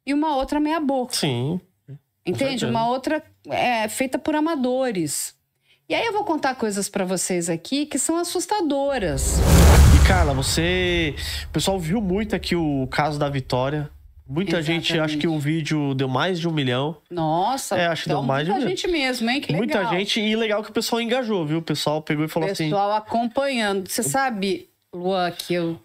e uma outra meia boca. Sim. Entende? Uma outra feita por amadores. E aí eu vou contar coisas pra vocês aqui que são assustadoras. E, Carla, o pessoal viu muito aqui o caso da Vitória. Muita gente, acho que o vídeo deu mais de 1 milhão. Nossa, acho que deu mais de 1 milhão. Muita gente mesmo, hein? Que legal. Muita gente, e legal que o pessoal engajou, viu? O pessoal pegou e falou assim... O pessoal acompanhando. Você sabe, Luan, que eu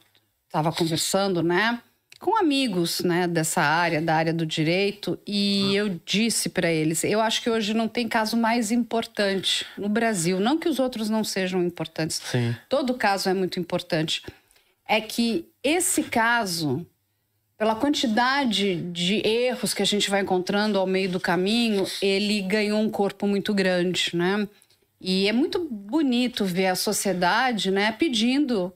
tava conversando, né? Com amigos, né, dessa área, da área do direito, e eu disse para eles, eu acho que hoje não tem caso mais importante no Brasil, não que os outros não sejam importantes, Sim. Todo caso é muito importante, é que esse caso, pela quantidade de erros que a gente vai encontrando ao meio do caminho, ele ganhou um corpo muito grande, né? E é muito bonito ver a sociedade, né, pedindo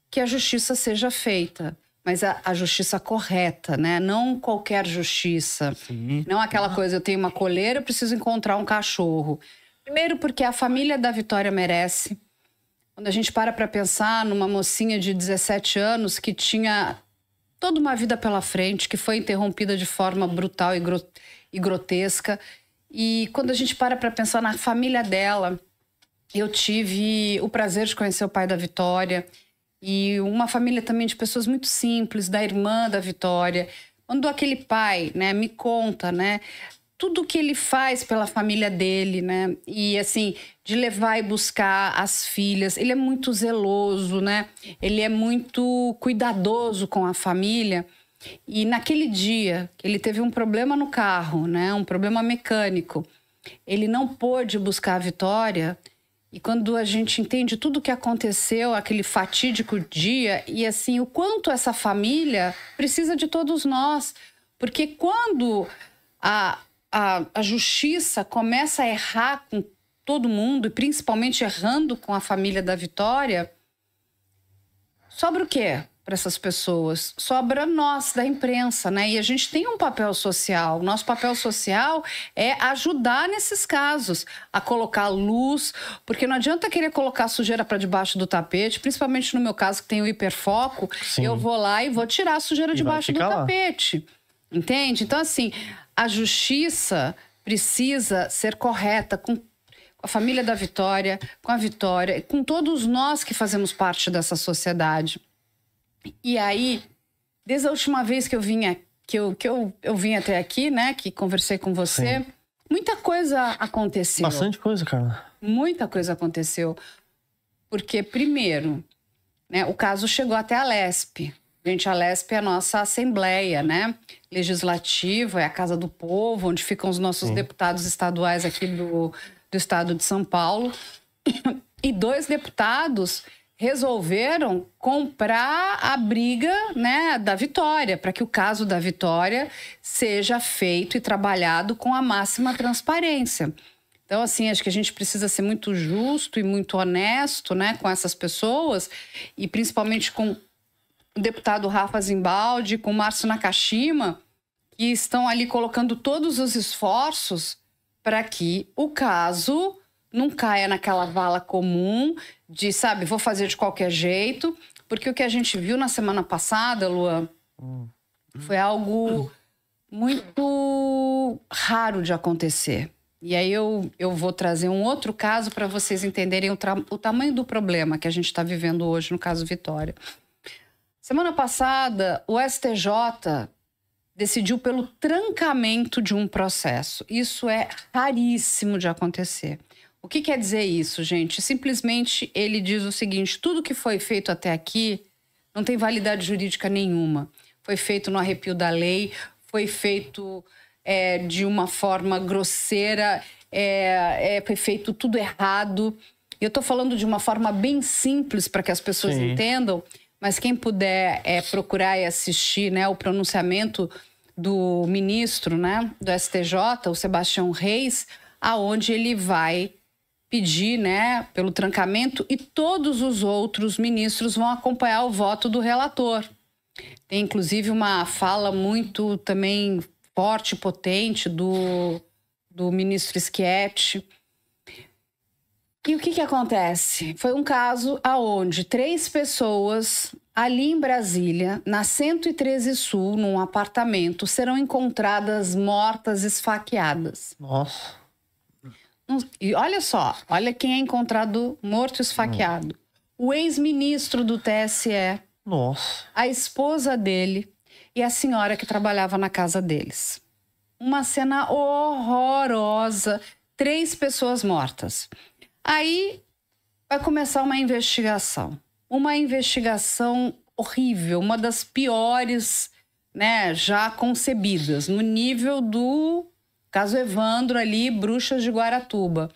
que a justiça seja feita. Mas a justiça correta, né? Não qualquer justiça. Sim. Não aquela coisa, eu tenho uma coleira, eu preciso encontrar um cachorro. Primeiro porque a família da Vitória merece. Quando a gente para pensar numa mocinha de 17 anos que tinha toda uma vida pela frente, que foi interrompida de forma brutal e grotesca. E quando a gente para pensar na família dela, eu tive o prazer de conhecer o pai da Vitória. E uma família também de pessoas muito simples, da irmã da Vitória. Quando aquele pai, né, me conta, né, tudo que ele faz pela família dele, né, e assim, de levar e buscar as filhas, ele é muito zeloso, né, ele é muito cuidadoso com a família. E naquele dia, que ele teve um problema no carro, né, um problema mecânico, ele não pôde buscar a Vitória. E quando a gente entende tudo o que aconteceu, aquele fatídico dia, e assim, o quanto essa família precisa de todos nós. Porque quando a justiça começa a errar com todo mundo, e principalmente errando com a família da Vitória, sobra o quê para essas pessoas? Sobra nós, da imprensa, né? E a gente tem um papel social. O nosso papel social é ajudar nesses casos, a colocar luz, porque não adianta querer colocar sujeira para debaixo do tapete, principalmente no meu caso, que tem o hiperfoco. Sim. Eu vou lá e vou tirar a sujeira debaixo do tapete. Entende? Então, assim, a justiça precisa ser correta com a família da Vitória, com a Vitória, com todos nós que fazemos parte dessa sociedade. E aí, desde a última vez que eu vim até aqui, né, que conversei com você, sim, muita coisa aconteceu. Bastante coisa, Carla. Muita coisa aconteceu. Porque, primeiro, né, o caso chegou até a LESP. Gente, a LESP é a nossa assembleia, né, legislativa, é a casa do povo, onde ficam os nossos, sim, deputados estaduais aqui do estado de São Paulo. E 2 deputados resolveram comprar a briga, né, da Vitória, para que o caso da Vitória seja feito e trabalhado com a máxima transparência. Então, assim, acho que a gente precisa ser muito justo e muito honesto, né, com essas pessoas, e principalmente com o deputado Rafa Zimbaldi, com o Márcio Nakashima, que estão ali colocando todos os esforços para que o caso não caia naquela vala comum de, sabe, vou fazer de qualquer jeito. Porque o que a gente viu na semana passada, Luan, foi algo muito raro de acontecer. E aí eu vou trazer um outro caso para vocês entenderem o tamanho do problema que a gente está vivendo hoje no caso Vitória. Semana passada, o STJ decidiu pelo trancamento de um processo. Isso é raríssimo de acontecer. O que quer dizer isso, gente? Simplesmente ele diz o seguinte: tudo que foi feito até aqui não tem validade jurídica nenhuma. Foi feito no arrepio da lei, foi feito de uma forma grosseira, foi feito tudo errado. Eu estou falando de uma forma bem simples para que as pessoas, sim, entendam, mas quem puder procurar e assistir, né, o pronunciamento do ministro, né, do STJ, o Sebastião Reis, aonde ele vai pedir, né, pelo trancamento, e todos os outros ministros vão acompanhar o voto do relator. Tem, inclusive, uma fala muito também forte e potente do ministro Schietti. E o que acontece? Foi um caso aonde 3 pessoas ali em Brasília, na 113 Sul, num apartamento, serão encontradas mortas, esfaqueadas. Nossa. E olha só, olha quem é encontrado morto, esfaqueado. O ex-ministro do TSE, Nossa. a esposa dele e a senhora que trabalhava na casa deles. Uma cena horrorosa, 3 pessoas mortas. Aí vai começar uma investigação horrível, uma das piores, né, já concebidas, no nível do caso Evandro ali, Bruxas de Guaratuba.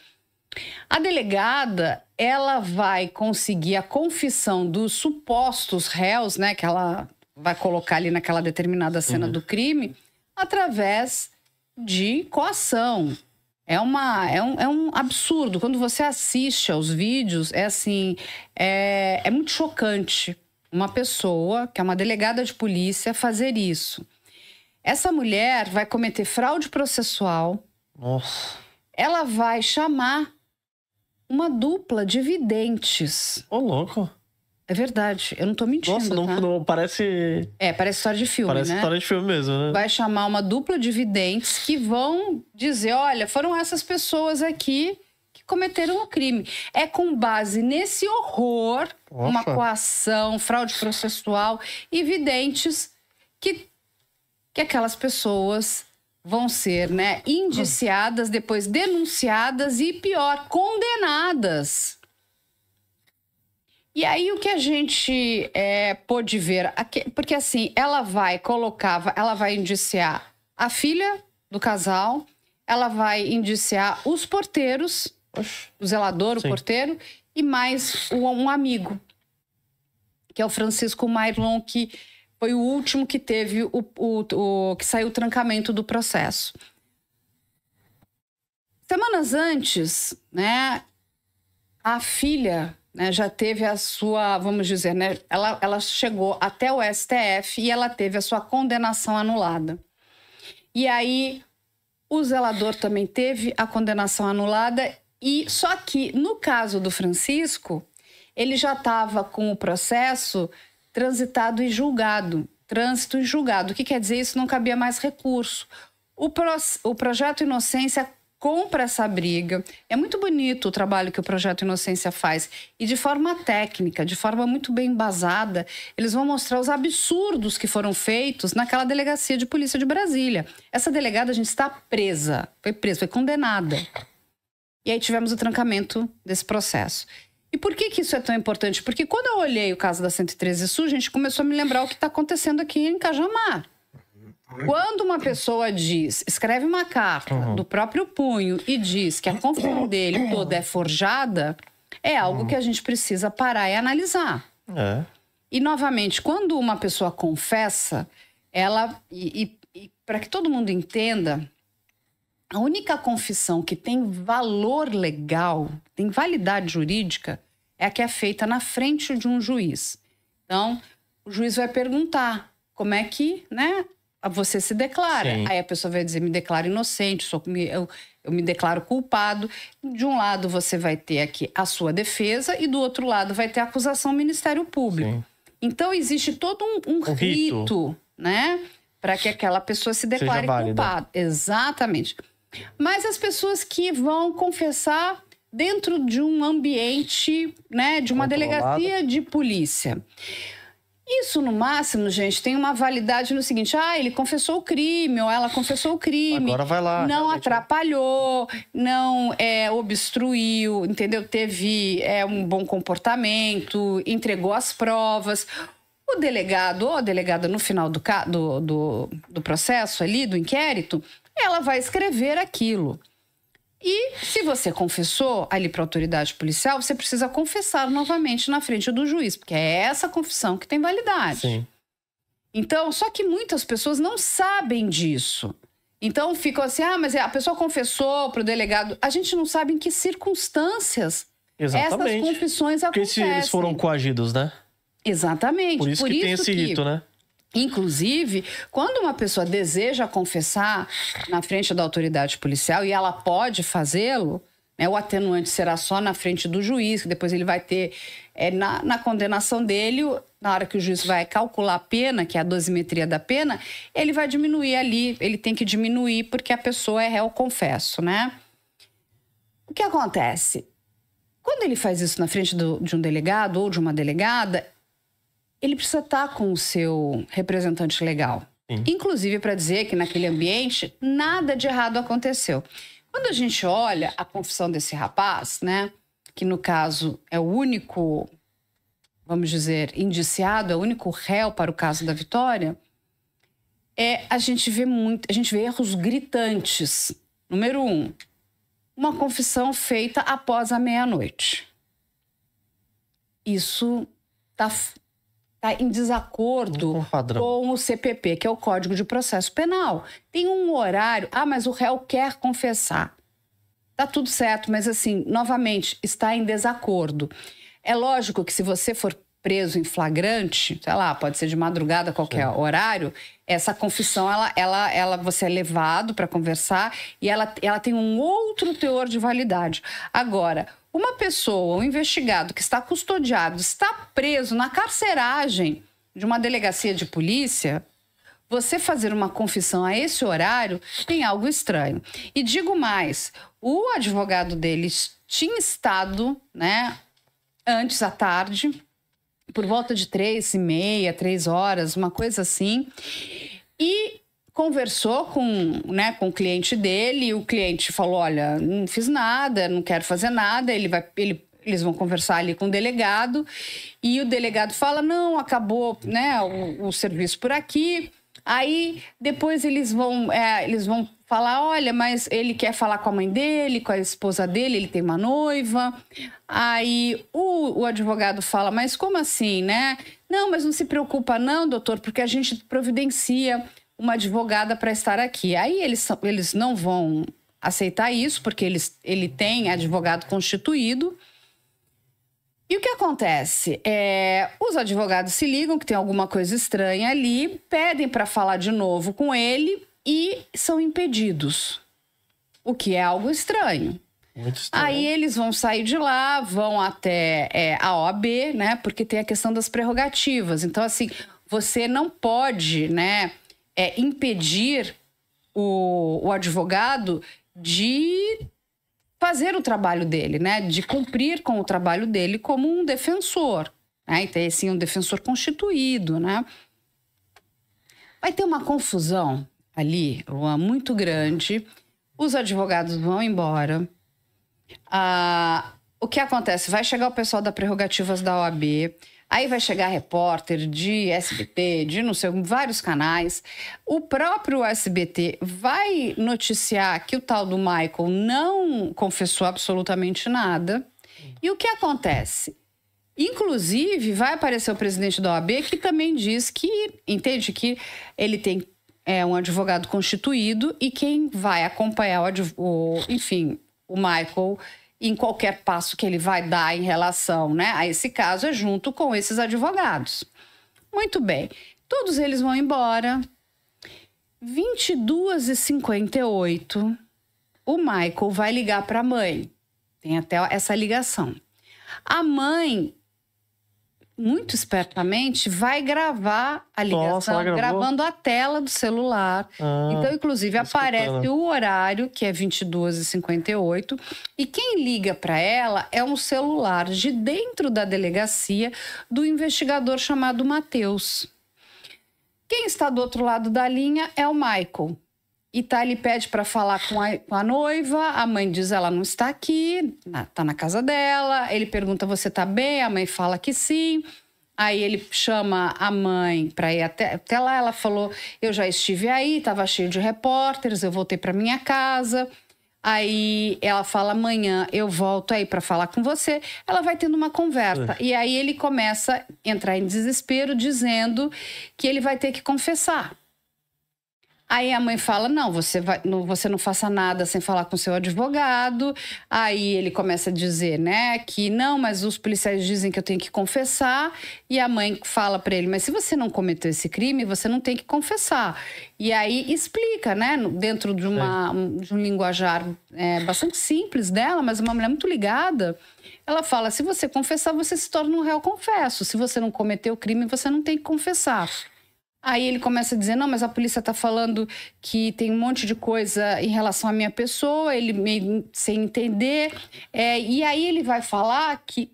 A delegada, ela vai conseguir a confissão dos supostos réus, né, que ela vai colocar ali naquela determinada cena do crime, através de coação. É um absurdo. Quando você assiste aos vídeos, é assim, é muito chocante uma pessoa, que é uma delegada de polícia, fazer isso. Essa mulher vai cometer fraude processual. Nossa. Ela vai chamar uma dupla de videntes. Ô, louco. É verdade, eu não tô mentindo. Nossa, não parece... Parece história de filme, Parece história de filme mesmo, né? Vai chamar uma dupla de videntes que vão dizer, olha, foram essas pessoas aqui que cometeram o crime. É com base nesse horror, uma coação, fraude processual e videntes que aquelas pessoas vão ser, né, indiciadas, depois denunciadas e, pior, condenadas. E aí o que a gente pôde ver, porque assim, ela vai indiciar a filha do casal, ela vai indiciar os porteiros, o zelador, o porteiro, e mais um amigo, que é o Francisco Mairlon, que foi o último que teve que saiu o trancamento do processo. Semanas antes, né, a filha, né, já teve a sua, vamos dizer, né, ela chegou até o STF e ela teve a sua condenação anulada. E aí o zelador também teve a condenação anulada, e só que no caso do Francisco, ele já estava com o processo transitado e julgado. Trânsito e julgado. O que quer dizer isso? Não cabia mais recurso. O Projeto Inocência compra essa briga. É muito bonito o trabalho que o Projeto Inocência faz. E de forma técnica, de forma muito bem embasada, eles vão mostrar os absurdos que foram feitos naquela delegacia de polícia de Brasília. Essa delegada, a gente está presa. Foi condenada. E aí tivemos o trancamento desse processo. E por que isso é tão importante? Porque quando eu olhei o caso da 113 Sul, a gente começou a me lembrar o que está acontecendo aqui em Cajamar. Quando uma pessoa escreve uma carta do próprio punho e diz que a confissão dele toda é forjada, é algo que a gente precisa parar e analisar. E, novamente, quando uma pessoa confessa, ela... E para que todo mundo entenda, a única confissão que tem valor legal, tem validade jurídica, é a que é feita na frente de um juiz. Então, o juiz vai perguntar como é que, né, você se declara. Sim. Aí a pessoa vai dizer, me declaro inocente, eu me declaro culpado. De um lado você vai ter aqui a sua defesa e do outro lado vai ter a acusação ao Ministério Público. Sim. Então, existe todo um rito, né, para que aquela pessoa se declare culpada. Exatamente. Mas as pessoas que vão confessar dentro de um ambiente, né, de uma delegacia de polícia. Isso, no máximo, gente, tem uma validade no seguinte: ele confessou o crime, ou ela confessou o crime. Agora vai lá. Não atrapalhou, não obstruiu, entendeu? Teve um bom comportamento, entregou as provas. O delegado ou a delegada, no final do processo ali, do inquérito, ela vai escrever aquilo. E se você confessou ali para a autoridade policial, você precisa confessar novamente na frente do juiz, porque é essa confissão que tem validade. Sim. Então, só que muitas pessoas não sabem disso. Então, ficam assim, mas a pessoa confessou para o delegado. A gente não sabe em que circunstâncias essas confissões acontecem. Porque eles foram coagidos, né? Exatamente. Por isso que tem esse rito, né? Inclusive, quando uma pessoa deseja confessar na frente da autoridade policial, e ela pode fazê-lo, né? O atenuante será só na frente do juiz, que depois ele vai ter, na condenação dele, na hora que o juiz vai calcular a pena, que é a dosimetria da pena, ele vai diminuir ali, ele tem que diminuir porque a pessoa é réu confesso, né? O que acontece? Quando ele faz isso na frente de um delegado ou de uma delegada, ele precisa estar com o seu representante legal. Sim. Inclusive para dizer que naquele ambiente nada de errado aconteceu. Quando a gente olha a confissão desse rapaz, né, que no caso é o único, vamos dizer, indiciado, é o único réu para o caso da Vitória, a gente vê erros gritantes. Número 1, uma confissão feita após a meia-noite. Isso está em desacordo com o CPP, que é o Código de Processo Penal. Tem um horário... mas o réu quer confessar. Tá tudo certo, mas assim, novamente, está em desacordo. É lógico que se você for preso em flagrante, sei lá, pode ser de madrugada, qualquer horário, essa confissão, você é levado para conversar e ela tem um outro teor de validade. Agora, uma pessoa, um investigado que está custodiado, está preso na carceragem de uma delegacia de polícia, você fazer uma confissão a esse horário tem algo estranho. E digo mais, o advogado deles tinha estado, né, antes à tarde, por volta de 3h30, 3 horas, uma coisa assim, e conversou com o cliente dele, e o cliente falou, olha, não fiz nada, não quero fazer nada, eles vão conversar ali com o delegado, e o delegado fala, não, acabou, né, o serviço por aqui. Aí depois eles vão falar, olha, mas ele quer falar com a mãe dele, com a esposa dele, ele tem uma noiva. Aí o advogado fala, mas como assim, né? Não, mas não se preocupa não, doutor, porque a gente providencia uma advogada para estar aqui. Aí eles não vão aceitar isso, porque ele tem advogado constituído. E o que acontece? Os advogados se ligam que tem alguma coisa estranha ali, pedem para falar de novo com ele e são impedidos, o que é algo estranho. Muito estranho. Aí eles vão sair de lá, vão até a OAB, né? Porque tem a questão das prerrogativas. Então, assim, você não pode, né, impedir o advogado de fazer o trabalho dele, né? De cumprir com o trabalho dele como um defensor, né? Então, assim, um defensor constituído, né? Vai ter uma confusão ali, muito grande. Os advogados vão embora. O que acontece? Vai chegar o pessoal da Prerrogativas da OAB, aí vai chegar repórter de SBT, de não sei, vários canais. O próprio SBT vai noticiar que o tal do Michael não confessou absolutamente nada. E o que acontece? Inclusive, vai aparecer o presidente da OAB que também diz que, entende que ele tem um advogado constituído e quem vai acompanhar o Michael em qualquer passo que ele vai dar em relação, né, a esse caso é junto com esses advogados. Muito bem. Todos eles vão embora. 22h58, o Michael vai ligar para a mãe. Tem até essa ligação. A mãe, muito espertamente, vai gravar a ligação, gravando a tela do celular. Então, inclusive, aparece o horário, que é 22h58. E quem liga para ela é um celular de dentro da delegacia do investigador chamado Matheus. Quem está do outro lado da linha é o Michael. E ele pede para falar com a noiva, a mãe diz ela não está aqui, está na casa dela. Ele pergunta, você está bem? A mãe fala que sim. Aí ele chama a mãe para ir até lá, ela falou, eu já estive aí, estava cheio de repórteres, eu voltei para minha casa. Aí ela fala, amanhã eu volto aí para falar com você. Ela vai tendo uma conversa. E aí ele começa a entrar em desespero, dizendo que ele vai ter que confessar. Aí a mãe fala, não, você não faça nada sem falar com seu advogado. Aí ele começa a dizer, né, que não, mas os policiais dizem que eu tenho que confessar. E a mãe fala para ele, mas se você não cometeu esse crime, você não tem que confessar. E aí explica, né, dentro de um linguajar bastante simples dela, mas uma mulher muito ligada. Ela fala, se você confessar, você se torna um réu confesso. Se você não cometeu o crime, você não tem que confessar. Aí ele começa a dizer, não, mas a polícia tá falando que tem um monte de coisa em relação à minha pessoa, ele meio sem entender. E aí ele vai falar que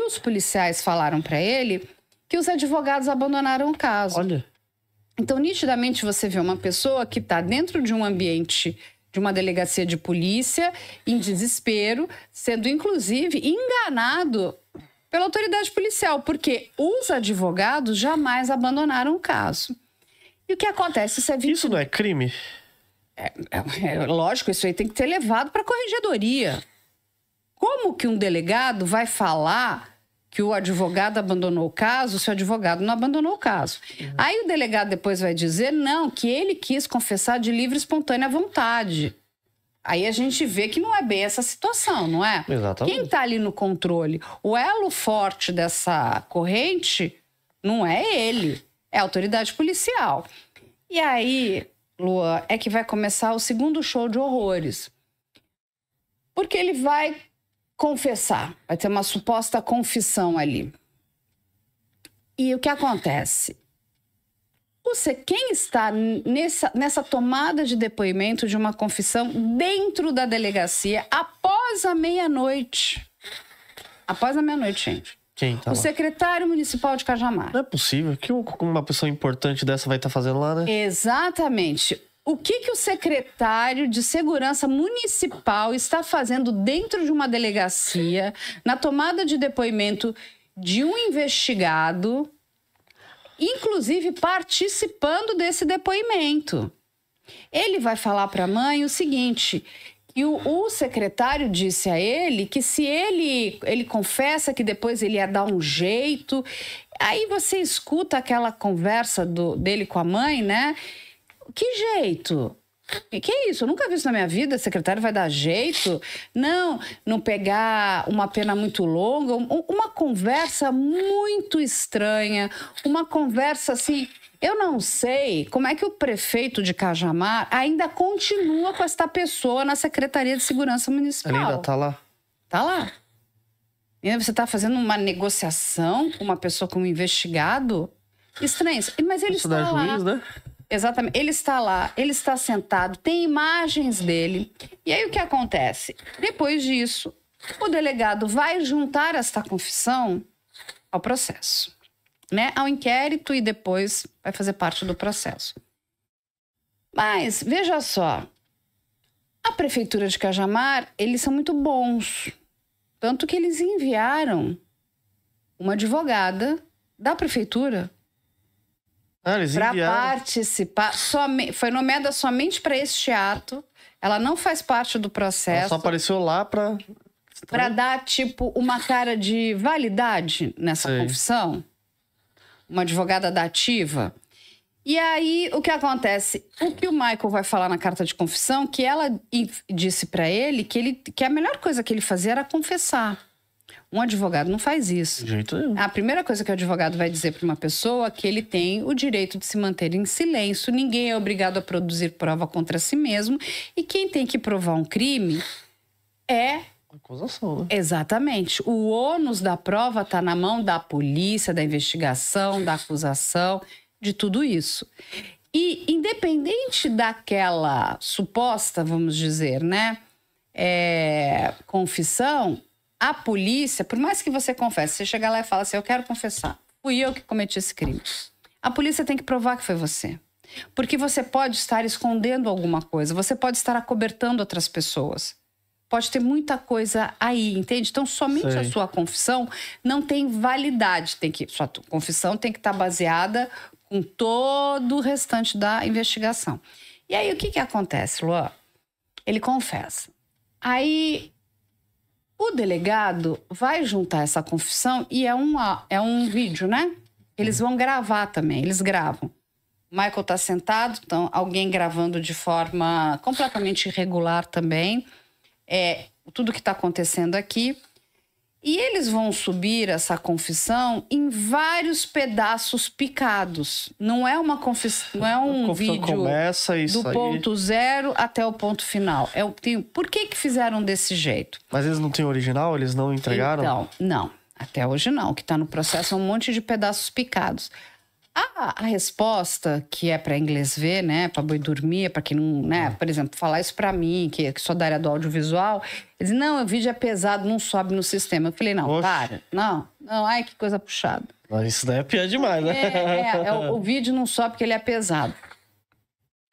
os policiais falaram para ele que os advogados abandonaram o caso. Olha. Então, nitidamente, você vê uma pessoa que está dentro de um ambiente de uma delegacia de polícia, em desespero, sendo, inclusive, enganado pela autoridade policial, porque os advogados jamais abandonaram o caso. E o que acontece? Isso não é crime? Lógico, isso aí tem que ser levado para a corregedoria. Como que um delegado vai falar que o advogado abandonou o caso se o advogado não abandonou o caso? Aí o delegado depois vai dizer, não, que ele quis confessar de livre e espontânea vontade. Aí a gente vê que não é bem essa situação, não é? Exatamente. Quem está ali no controle, o elo forte dessa corrente não é ele, é a autoridade policial. E aí, Luan, é que vai começar o segundo show de horrores. Porque ele vai confessar, vai ter uma suposta confissão ali. E o que acontece? Quem está nessa tomada de depoimento de uma confissão dentro da delegacia após a meia-noite? Após a meia-noite, gente. Quem tá lá? O secretário municipal de Cajamar. Não é possível. Que uma pessoa importante dessa vai estar fazendo lá, né? Exatamente. O que o secretário de Segurança Municipal está fazendo dentro de uma delegacia, na tomada de depoimento de um investigado, inclusive participando desse depoimento? Ele vai falar para a mãe o seguinte, que o secretário disse a ele que se ele confessa que depois ele ia dar um jeito. Aí você escuta aquela conversa dele com a mãe, né? Que jeito? Que é isso? Eu nunca vi isso na minha vida. O secretário vai dar jeito? Não pegar uma pena muito longa. Uma conversa muito estranha. Uma conversa assim... Eu não sei como é que o prefeito de Cajamar ainda continua com esta pessoa na Secretaria de Segurança Municipal. Ele ainda tá lá? Tá lá. E aí você está fazendo uma negociação com uma pessoa, com um investigado? Estranho. Mas ele está lá. Juiz, né? Exatamente. Ele está lá, ele está sentado, tem imagens dele. E aí o que acontece? Depois disso, o delegado vai juntar esta confissão ao processo, né? Ao inquérito e depois vai fazer parte do processo. Mas, veja só, a Prefeitura de Cajamar, eles são muito bons. Tanto que eles enviaram uma advogada da Prefeitura para participar, foi nomeada somente para este ato. Ela não faz parte do processo. Ela só apareceu lá para dar, tipo, uma cara de validade nessa confissão. Uma advogada da ativa. E aí, o que acontece? O que o Michael vai falar na carta de confissão, que ela disse para ele que a melhor coisa que ele fazia era confessar. Um advogado não faz isso. De jeito nenhum. A primeira coisa que o advogado vai dizer para uma pessoa é que ele tem o direito de se manter em silêncio, ninguém é obrigado a produzir prova contra si mesmo, e quem tem que provar um crime é... acusação, né? Exatamente. O ônus da prova está na mão da polícia, da investigação, da acusação, de tudo isso. E independente daquela suposta, vamos dizer, né, confissão... A polícia, por mais que você confesse, você chega lá e fala assim, eu quero confessar, fui eu que cometi esse crime. A polícia tem que provar que foi você. Porque você pode estar escondendo alguma coisa, você pode estar acobertando outras pessoas. Pode ter muita coisa aí, entende? Então, somente a sua confissão não tem validade. Sua confissão tem que estar baseada com todo o restante da investigação. E aí, o que acontece, Luan? Ele confessa. Aí... o delegado vai juntar essa confissão e é um vídeo, né? Eles vão gravar também, eles gravam. Michael tá sentado, então alguém gravando de forma completamente irregular também. Tudo que está acontecendo aqui. E eles vão subir essa confissão em vários pedaços picados. Não é uma confissão, não é um vídeo começa do ponto zero até o ponto final. Por que fizeram desse jeito? Mas eles não têm original? Eles não entregaram? Então, não. Até hoje não. O que está no processo é um monte de pedaços picados. A resposta, que é para inglês ver, né, para boi dormir, para quem não, né, por exemplo, falar isso para mim, que sou da área do audiovisual, eles dizem, não, o vídeo é pesado, não sobe no sistema. Eu falei, não, Oxe. para, não, ai, que coisa puxada. Isso daí é pior demais, né? O vídeo não sobe porque ele é pesado.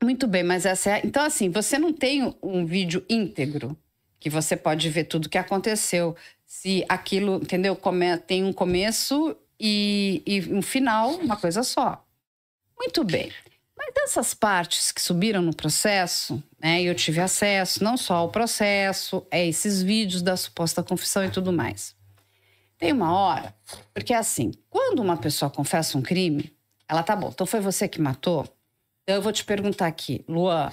Muito bem, mas essa é... Então, assim, você não tem um vídeo íntegro, que você pode ver tudo o que aconteceu. Se aquilo, entendeu, tem um começo... E um final, uma coisa só. Muito bem. Mas dessas partes que subiram no processo, né, eu tive acesso não só ao processo, esses vídeos da suposta confissão e tudo mais. Tem uma hora, porque assim, quando uma pessoa confessa um crime, ela tá bom, então foi você que matou? Então eu vou te perguntar aqui, Luan,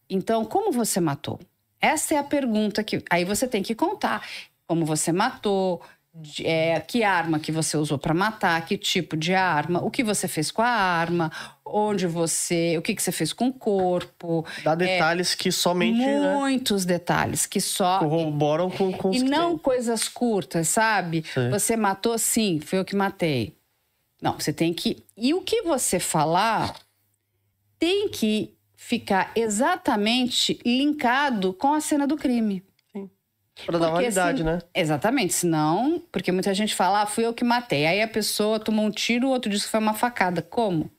então como você matou? Essa é a pergunta que... Aí você tem que contar como você matou... que arma que você usou para matar, que tipo de arma, o que você fez com a arma, o que você fez com o corpo. Dá detalhes que somente... Muitos detalhes que só... corroboram com os E que não tem. Coisas curtas, sabe? Sim. Você matou, sim, foi eu que matei. Não, você tem que... E o que você falar tem que ficar exatamente linkado com a cena do crime. Pra dar validade, né? Exatamente, senão... Porque muita gente fala, fui eu que matei. Aí a pessoa tomou um tiro, o outro disse que foi uma facada. Como?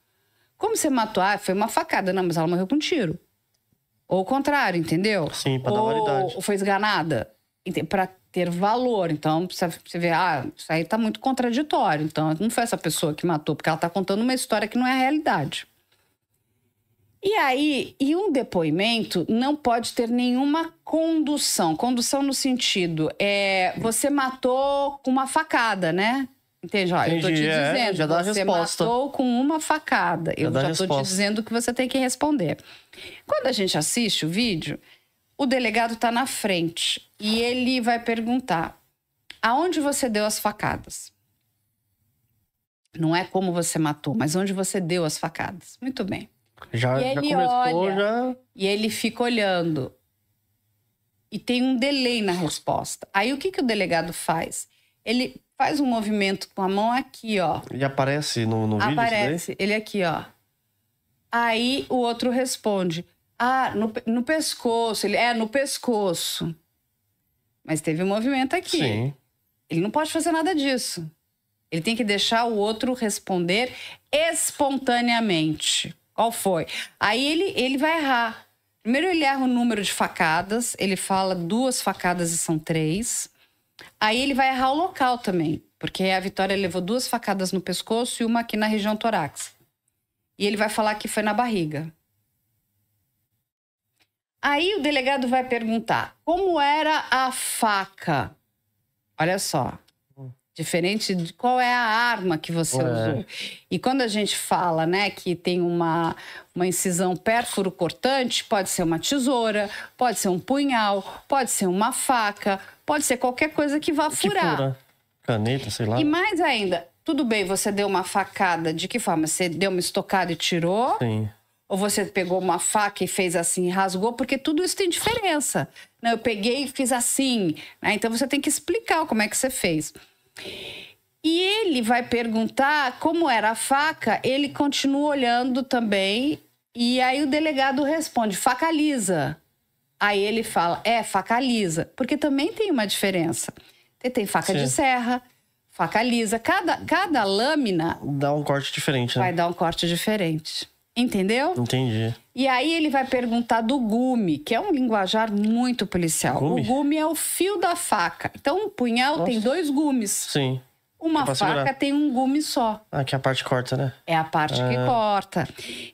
Como você matou? Foi uma facada. Não, mas ela morreu com um tiro. Ou o contrário, entendeu? Sim, pra dar validade. Ou foi esganada. Pra ter valor. Então, você vê, isso aí tá muito contraditório. Então, não foi essa pessoa que matou, porque ela tá contando uma história que não é a realidade. E aí, um depoimento não pode ter nenhuma condução. Condução no sentido, você matou com uma facada, né? Entende? Olha, eu tô te dizendo, já dá a você resposta. matou com uma facada. Eu já tô te resposta. dizendo que você tem que responder. Quando a gente assiste o vídeo, o delegado tá na frente e ele vai perguntar, aonde você deu as facadas? Não é como você matou, mas onde você deu as facadas. Muito bem. Já começou, já... E ele fica olhando. E tem um delay na resposta. Aí o que o delegado faz? Ele faz um movimento com a mão aqui, ó. E aparece no vídeo? Aparece, ele aqui, ó. Aí o outro responde. No pescoço. No pescoço. Mas teve um movimento aqui. Sim. Ele não pode fazer nada disso. Ele tem que deixar o outro responder espontaneamente. Qual foi? Aí ele vai errar. Primeiro ele erra o número de facadas. Ele fala 2 facadas e são 3. Aí ele vai errar o local também. Porque a Vitória levou 2 facadas no pescoço e uma aqui na região torácica. E ele vai falar que foi na barriga. Aí o delegado vai perguntar, como era a faca? Olha só. Diferente de qual é a arma que você usou. E quando a gente fala, né, que tem uma incisão pérfuro cortante, pode ser uma tesoura, pode ser um punhal, pode ser uma faca, pode ser qualquer coisa que vá furar. Fura. Caneta, sei lá. E mais ainda, tudo bem, você deu uma facada, de que forma? Você deu uma estocada e tirou? Sim. Ou você pegou uma faca e fez assim, rasgou? Porque tudo isso tem diferença. Eu peguei e fiz assim. Né? Então você tem que explicar como é que você fez. E ele vai perguntar como era a faca, ele continua olhando também, e aí o delegado responde, faca lisa. Aí ele fala, faca lisa, porque também tem uma diferença. Tem faca de serra, faca lisa, cada lâmina... Dá um corte diferente, né? Vai dar um corte diferente, entendeu? Entendi. E aí ele vai perguntar do gume, que é um linguajar muito policial. Gume? O gume é o fio da faca. Então, um punhal tem 2 gumes. Sim. Uma faca segurar. tem um gume só. Que é a parte corta, né? É a parte que corta.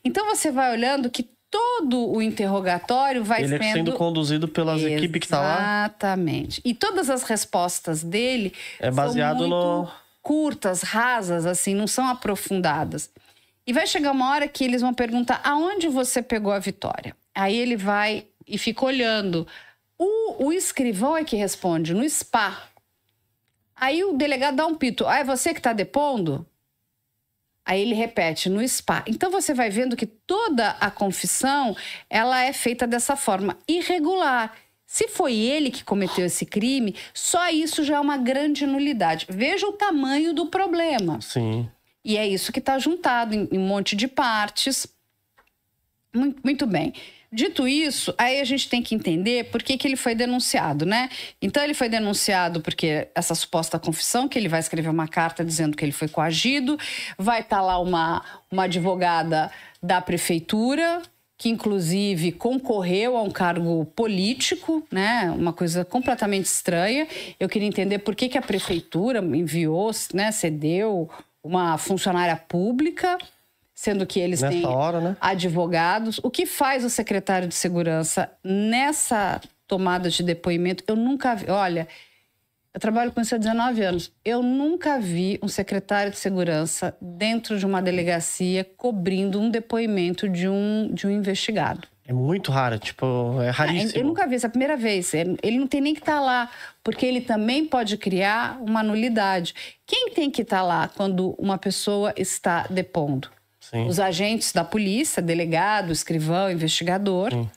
Então, você vai olhando que todo o interrogatório vai Ele sendo conduzido pelas equipes que tá lá. Exatamente. E todas as respostas dele baseado são muito curtas, rasas, assim, não são aprofundadas. E vai chegar uma hora que eles vão perguntar aonde você pegou a Vitória. Aí ele vai e fica olhando. O escrivão é que responde, no spa. Aí o delegado dá um pito. Ah, é você que está depondo? Aí ele repete, no spa. Então você vai vendo que toda a confissão, ela é feita dessa forma, irregular. Se foi ele que cometeu esse crime, só isso já é uma grande nulidade. Veja o tamanho do problema. Sim. E é isso que está juntado em um monte de partes. Muito bem. Dito isso, aí a gente tem que entender por que ele foi denunciado, né? Então ele foi denunciado porque essa suposta confissão, que ele vai escrever uma carta dizendo que ele foi coagido, vai estar lá uma advogada da prefeitura, que inclusive concorreu a um cargo político, né? Uma coisa completamente estranha. Eu queria entender por que a prefeitura enviou, né, cedeu uma funcionária pública, sendo que eles têm advogados. O que faz o secretário de segurança nessa tomada de depoimento? Eu nunca vi. Olha, eu trabalho com isso há 19 anos. Eu nunca vi um secretário de segurança dentro de uma delegacia cobrindo um depoimento de um investigado. É muito raro, tipo, é raríssimo. Eu nunca vi, essa é a primeira vez. Ele não tem nem que estar lá, porque ele também pode criar uma nulidade. Quem tem que estar lá quando uma pessoa está depondo? Sim. Os agentes da polícia, delegado, escrivão, investigador. Sim.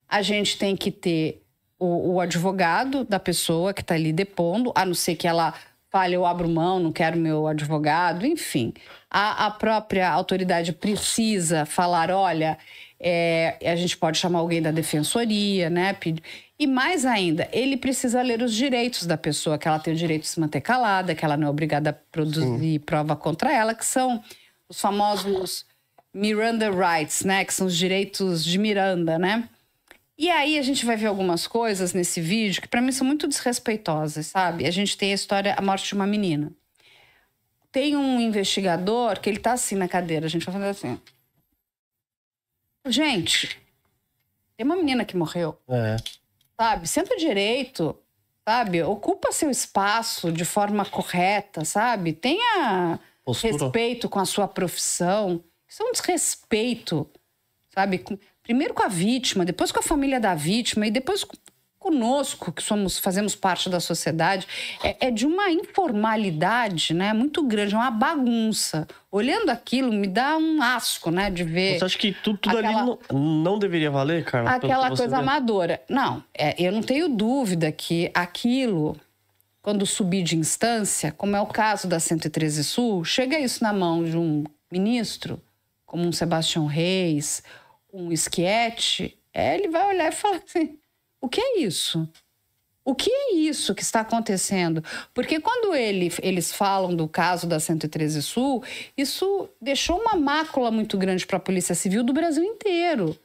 A gente tem que ter o advogado da pessoa que está ali depondo, a não ser que ela fale, eu abro mão, não quero meu advogado, enfim. A própria autoridade precisa falar, olha, a gente pode chamar alguém da defensoria, né? E mais ainda, ele precisa ler os direitos da pessoa, que ela tem o direito de se manter calada, que ela não é obrigada a produzir prova contra ela, que são os famosos Miranda Rights, né? Que são os direitos de Miranda, né? E aí a gente vai ver algumas coisas nesse vídeo que para mim são muito desrespeitosas, sabe? A gente tem a morte de uma menina. Tem um investigador que ele tá assim na cadeira, a gente vai fazer assim. Gente, tem uma menina que morreu. Sabe? Senta direito, sabe? Ocupa seu espaço de forma correta, sabe? Tenha respeito com a sua profissão. Isso é um desrespeito, sabe? Primeiro com a vítima, depois com a família da vítima e depois conosco, que fazemos parte da sociedade. É de uma informalidade, né, muito grande, é uma bagunça. Olhando aquilo, me dá um asco, né, de ver... Você acha que tudo ali não deveria valer, Carla? Aquela coisa amadora. Não, eu não tenho dúvida que aquilo, quando subir de instância, como é o caso da 113 Sul, chega isso na mão de um ministro, como um Sebastião Reis, um Schietti, ele vai olhar e falar assim, o que é isso? O que é isso que está acontecendo? Porque quando eles falam do caso da 113 Sul, isso deixou uma mácula muito grande para a Polícia Civil do Brasil inteiro.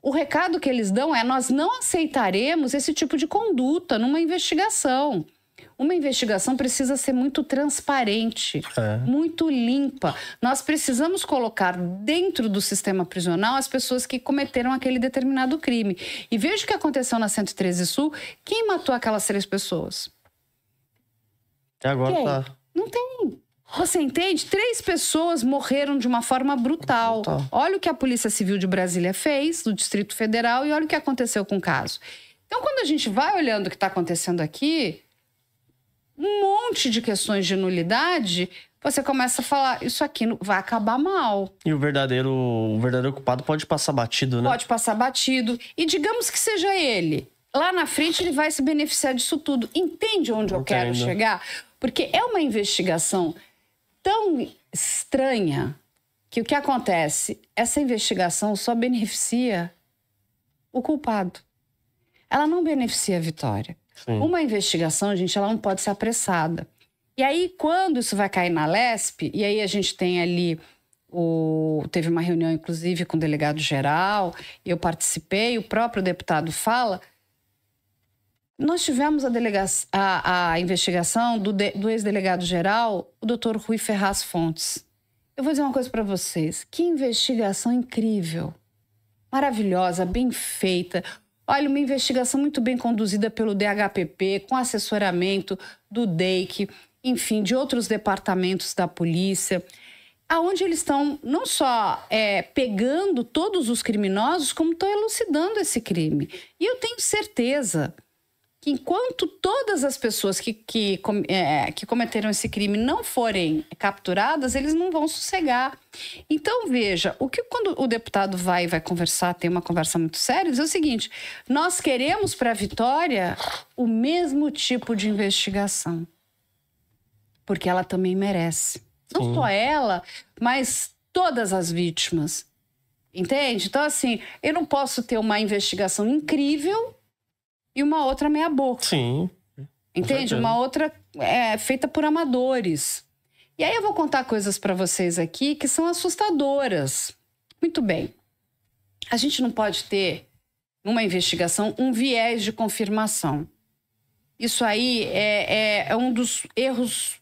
O recado que eles dão é, nós não aceitaremos esse tipo de conduta numa investigação. Uma investigação precisa ser muito transparente, muito limpa. Nós precisamos colocar dentro do sistema prisional as pessoas que cometeram aquele determinado crime. E veja o que aconteceu na 113 Sul. Quem matou aquelas 3 pessoas? Até agora tá. Não tem. Você entende? 3 pessoas morreram de uma forma brutal. Olha o que a Polícia Civil de Brasília fez, do Distrito Federal, e olha o que aconteceu com o caso. Então, quando a gente vai olhando o que está acontecendo aqui, um monte de questões de nulidade, você começa a falar, isso aqui vai acabar mal. E o verdadeiro culpado pode passar batido, né? Pode passar batido. E digamos que seja ele. Lá na frente ele vai se beneficiar disso tudo. Entende onde eu quero chegar? Porque é uma investigação tão estranha que o que acontece? Essa investigação só beneficia o culpado. Ela não beneficia a Vitória. Sim. Uma investigação, gente, ela não pode ser apressada. E aí, quando isso vai cair na LESP, e aí a gente tem ali, teve uma reunião, inclusive, com o delegado-geral, eu participei, o próprio deputado fala, nós tivemos a investigação do ex-delegado-geral, o doutor Rui Ferraz Fontes. Eu vou dizer uma coisa para vocês, que investigação incrível, maravilhosa, bem feita. Olha, uma investigação muito bem conduzida pelo DHPP, com assessoramento do DEIC, enfim, de outros departamentos da polícia. aonde eles estão não só pegando todos os criminosos, como estão elucidando esse crime. E eu tenho certeza que enquanto todas as pessoas que cometeram esse crime não forem capturadas, eles não vão sossegar. Então, veja, quando o deputado vai conversar, tem uma conversa muito séria, diz o seguinte: nós queremos para a Vitória o mesmo tipo de investigação, porque ela também merece. Não só ela, mas todas as vítimas. Entende? Então, assim, eu não posso ter uma investigação incrível e uma outra meia boca. Sim. Entende? Uma outra feita por amadores. E aí eu vou contar coisas para vocês aqui que são assustadoras. Muito bem. A gente não pode ter, numa investigação, um viés de confirmação. Isso aí é um dos erros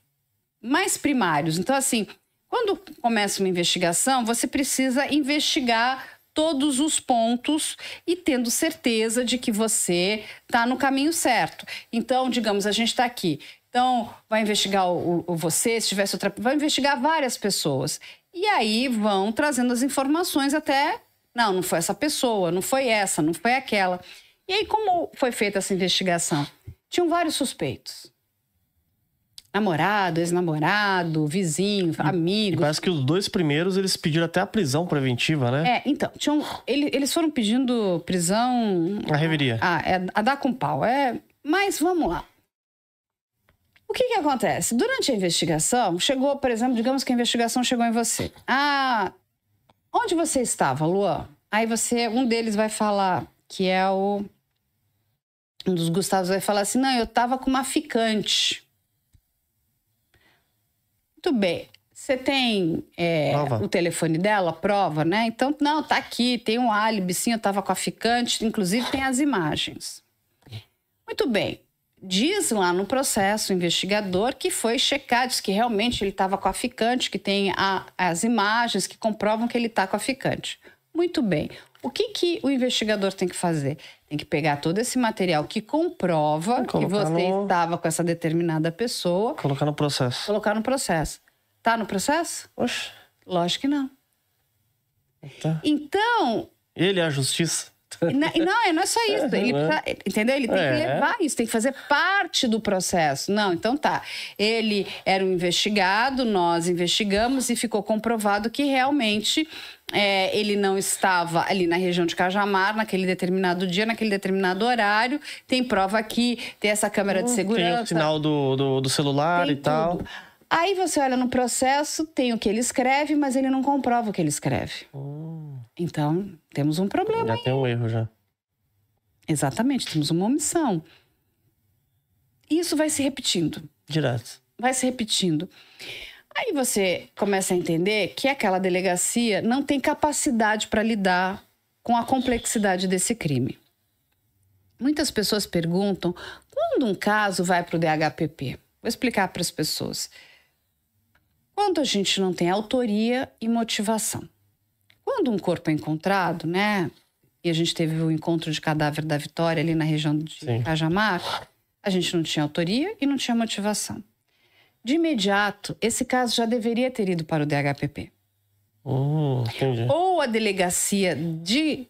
mais primários. Então, assim, quando começa uma investigação, você precisa investigar todos os pontos e tendo certeza de que você está no caminho certo. Então, digamos, a gente está aqui. Então, vai investigar você, se tivesse outra... Vai investigar várias pessoas. E aí vão trazendo as informações até... Não foi essa pessoa, não foi essa, não foi aquela. E aí, como foi feita essa investigação? Tinham vários suspeitos. Namorado, ex-namorado, vizinho, amigo. Parece que os 2 primeiros, eles pediram até a prisão preventiva, né? Então, eles foram pedindo prisão... A reveria. A dar com pau. Mas vamos lá. O que acontece? Durante a investigação, chegou, por exemplo, digamos que a investigação chegou em você. Onde você estava, Luan? Aí um deles vai falar, que é um dos Gustavos vai falar assim, não, eu estava com uma ficante. Muito bem. Você tem o telefone dela, prova, né? Então, não, tá aqui, tem um álibi, sim, eu tava com a ficante, inclusive tem as imagens. Muito bem. Diz lá no processo o investigador que foi checar, diz que realmente ele estava com a ficante, que tem as imagens que comprovam que ele está com a ficante. Muito bem. O que o investigador tem que fazer? Tem que pegar todo esse material que comprova que você estava com essa determinada pessoa. Colocar no processo. Colocar no processo. Tá no processo? Oxe. Lógico que não. Tá. Então... Ele é a justiça? Não é só isso. Ele precisa, entendeu? Ele tem que levar isso, tem que fazer parte do processo. Não, então tá. Ele era um investigado, nós investigamos e ficou comprovado que realmente ele não estava ali na região de Cajamar, naquele determinado dia, naquele determinado horário. Tem prova aqui, tem essa câmera de segurança. Tem o sinal do celular e tal. Aí você olha no processo, tem o que ele escreve, mas ele não comprova o que ele escreve. Então, temos um problema aí. Já tem um erro, já. Exatamente, temos uma omissão. E isso vai se repetindo. Direto. Vai se repetindo. Aí você começa a entender que aquela delegacia não tem capacidade para lidar com a complexidade desse crime. Muitas pessoas perguntam quando um caso vai para o DHPP. Vou explicar para as pessoas. Quando a gente não tem autoria e motivação. Quando um corpo é encontrado, né? E a gente teve o encontro de cadáver da Vitória ali na região de Cajamar, a gente não tinha autoria e não tinha motivação. De imediato, esse caso já deveria ter ido para o DHPP. Entendi. Ou a delegacia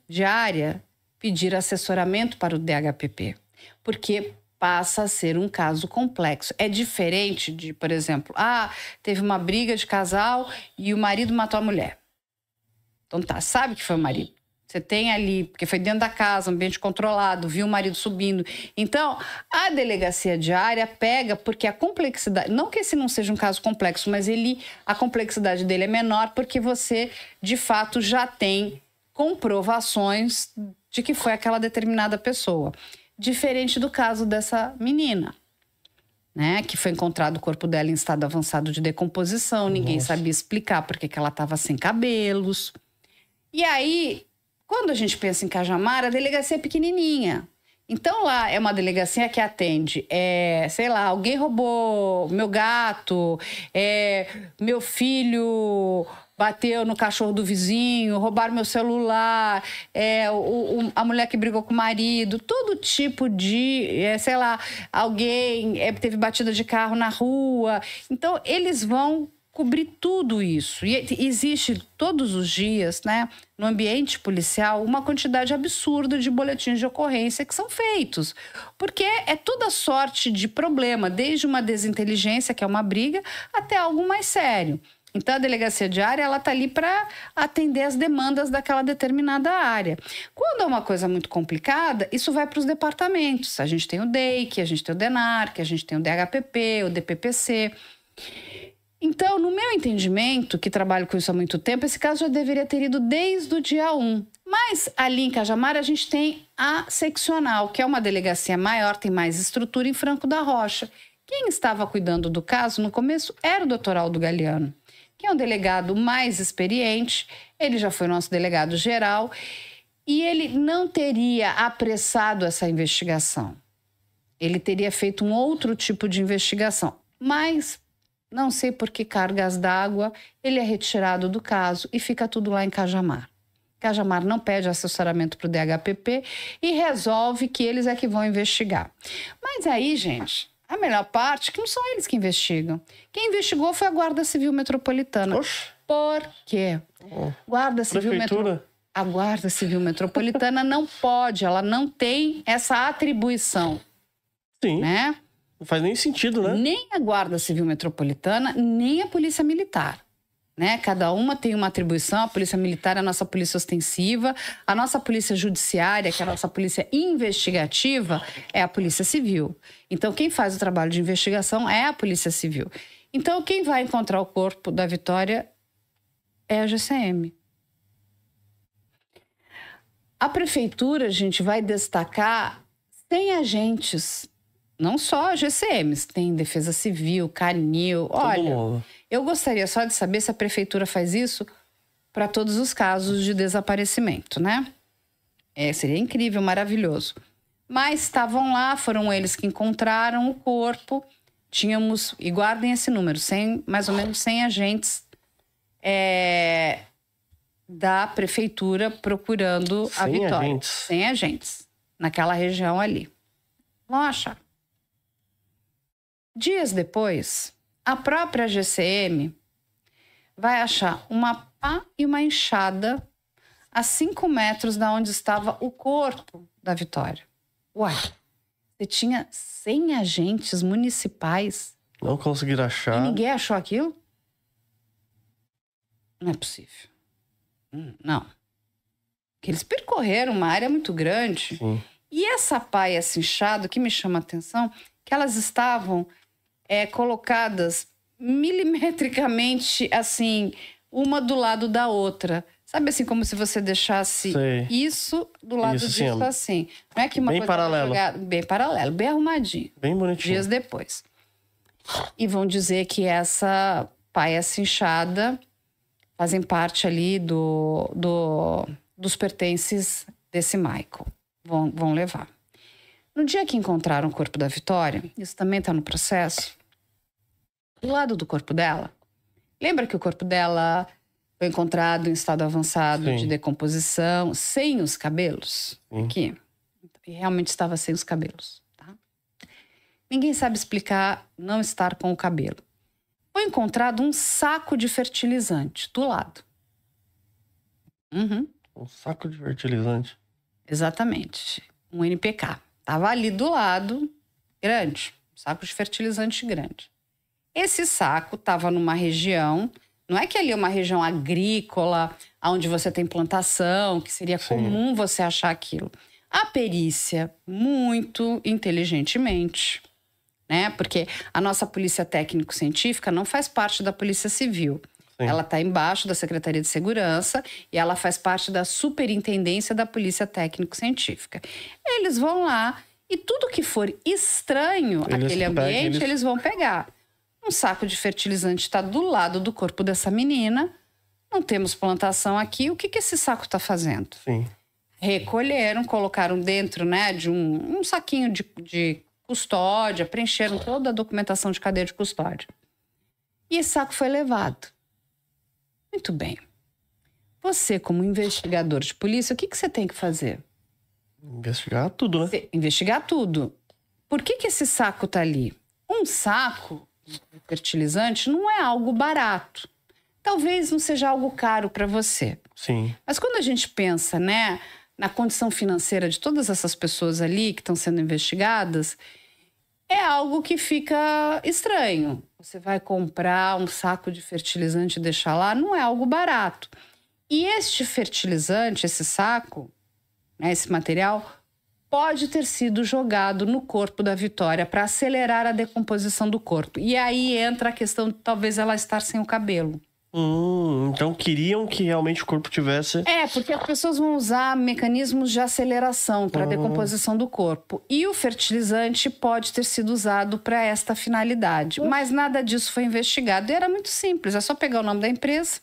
diária pedir assessoramento para o DHPP. Porque passa a ser um caso complexo. É diferente de, por exemplo, teve uma briga de casal e o marido matou a mulher. Então tá, sabe que foi o marido. Você tem ali, porque foi dentro da casa, ambiente controlado, viu o marido subindo. Então, a delegacia diária pega, porque a complexidade... Não que esse não seja um caso complexo, mas a complexidade dele é menor porque você, de fato, já tem comprovações de que foi aquela determinada pessoa. Diferente do caso dessa menina, né? Que foi encontrado o corpo dela em estado avançado de decomposição. Ninguém sabia explicar porque que ela estava sem cabelos. E aí, quando a gente pensa em Cajamar, a delegacia é pequenininha. Então lá é uma delegacia que atende, sei lá, alguém roubou meu gato, meu filho bateu no cachorro do vizinho, roubaram meu celular, a mulher que brigou com o marido, todo tipo de, sei lá, alguém teve batida de carro na rua. Então, eles vão cobrir tudo isso. E existe todos os dias, né, no ambiente policial, uma quantidade absurda de boletins de ocorrência que são feitos. Porque é toda sorte de problema, desde uma desinteligência, que é uma briga, até algo mais sério. Então, a delegacia diária, ela está ali para atender as demandas daquela determinada área. Quando é uma coisa muito complicada, isso vai para os departamentos. A gente tem o DEIC, a gente tem o DENARC, a gente tem o DHPP, o DPPC. Então, no meu entendimento, que trabalho com isso há muito tempo, esse caso já deveria ter ido desde o dia 1. Mas ali em Cajamar a gente tem a seccional, que é uma delegacia maior, tem mais estrutura em Franco da Rocha. Quem estava cuidando do caso no começo era o Dr. Aldo Galiano, que é um delegado mais experiente. Ele já foi nosso delegado geral e ele não teria apressado essa investigação. Ele teria feito um outro tipo de investigação, mas não sei por que cargas d'água, ele é retirado do caso e fica tudo lá em Cajamar. Cajamar não pede assessoramento para o DHPP e resolve que eles é que vão investigar. Mas aí, gente, a melhor parte é que não são eles que investigam. Quem investigou foi a Guarda Civil Metropolitana. Oxe. Por quê? Guarda Civil A Guarda Civil Metropolitana não pode, ela não tem essa atribuição. Sim. Né? Não faz nem sentido, né? Nem a Guarda Civil Metropolitana, nem a Polícia Militar. Né? Cada uma tem uma atribuição. A Polícia Militar é a nossa polícia ostensiva. A nossa Polícia Judiciária, que é a nossa polícia investigativa, é a Polícia Civil. Então, quem faz o trabalho de investigação é a Polícia Civil. Então, quem vai encontrar o corpo da Vitória é a GCM. A prefeitura, a gente vai destacar 100 agentes. Não só a GCM, tem Defesa Civil, Canil. Olha, eu gostaria só de saber se a prefeitura faz isso para todos os casos de desaparecimento, né? Seria incrível, maravilhoso. Mas estavam lá, foram eles que encontraram o corpo. Tínhamos, e guardem esse número, mais ou menos 100 agentes da prefeitura procurando a Vitória. 100 agentes naquela região ali. Vão achar. Dias depois, a própria GCM vai achar uma pá e uma enxada a 5 metros da onde estava o corpo da Vitória. Uai, você tinha 100 agentes municipais. Não conseguiram achar. E ninguém achou aquilo? Não é possível. Não. Porque eles percorreram uma área muito grande. Sim. E essa pá e essa enxada, o que me chama a atenção, que elas estavam colocadas milimetricamente, assim, uma do lado da outra. Sabe assim, como se você deixasse isso do lado disso, assim. Não é que uma bem coisa paralelo. Bem paralelo, bem arrumadinho. Bem bonitinho. Dias depois. E vão dizer que essa pá e essa enxada fazem parte ali dos pertences desse Michael. Vão levar. No dia que encontraram o corpo da Vitória, isso também está no processo, do lado do corpo dela, lembra que o corpo dela foi encontrado em estado avançado de decomposição, sem os cabelos? Aqui. E realmente estava sem os cabelos. Tá? Ninguém sabe explicar não estar com o cabelo. Foi encontrado um saco de fertilizante do lado. Um saco de fertilizante? Exatamente. Um NPK. Estava ali do lado, grande, um saco de fertilizante grande. Esse saco estava numa região, não é que ali é uma região agrícola, onde você tem plantação, que seria comum você achar aquilo. A perícia, muito inteligentemente, né? Porque a nossa polícia técnico-científica não faz parte da Polícia Civil. Ela está embaixo da Secretaria de Segurança e ela faz parte da Superintendência da Polícia Técnico-Científica. Eles vão lá e tudo que for estranho àquele ambiente, eles vão pegar. Um saco de fertilizante está do lado do corpo dessa menina. Não temos plantação aqui. O que esse saco está fazendo? Recolheram, colocaram dentro, né, de um saquinho de custódia, preencheram toda a documentação de cadeia de custódia. E esse saco foi levado. Muito bem. Você, como investigador de polícia, o que você tem que fazer? Investigar tudo, né? Investigar tudo. Por que esse saco tá ali? Um saco, fertilizante não é algo barato. Talvez não seja algo caro para você. Sim. Mas quando a gente pensa, né, na condição financeira de todas essas pessoas ali que estão sendo investigadas, é algo que fica estranho. Você vai comprar um saco de fertilizante e deixar lá, não é algo barato. E este fertilizante, esse saco, né, esse material, pode ter sido jogado no corpo da Vitória para acelerar a decomposição do corpo. E aí entra a questão de talvez ela estar sem o cabelo. Então queriam que realmente o corpo tivesse... Porque as pessoas vão usar mecanismos de aceleração para a decomposição do corpo. E o fertilizante pode ter sido usado para esta finalidade. Mas nada disso foi investigado. E era muito simples, é só pegar o nome da empresa,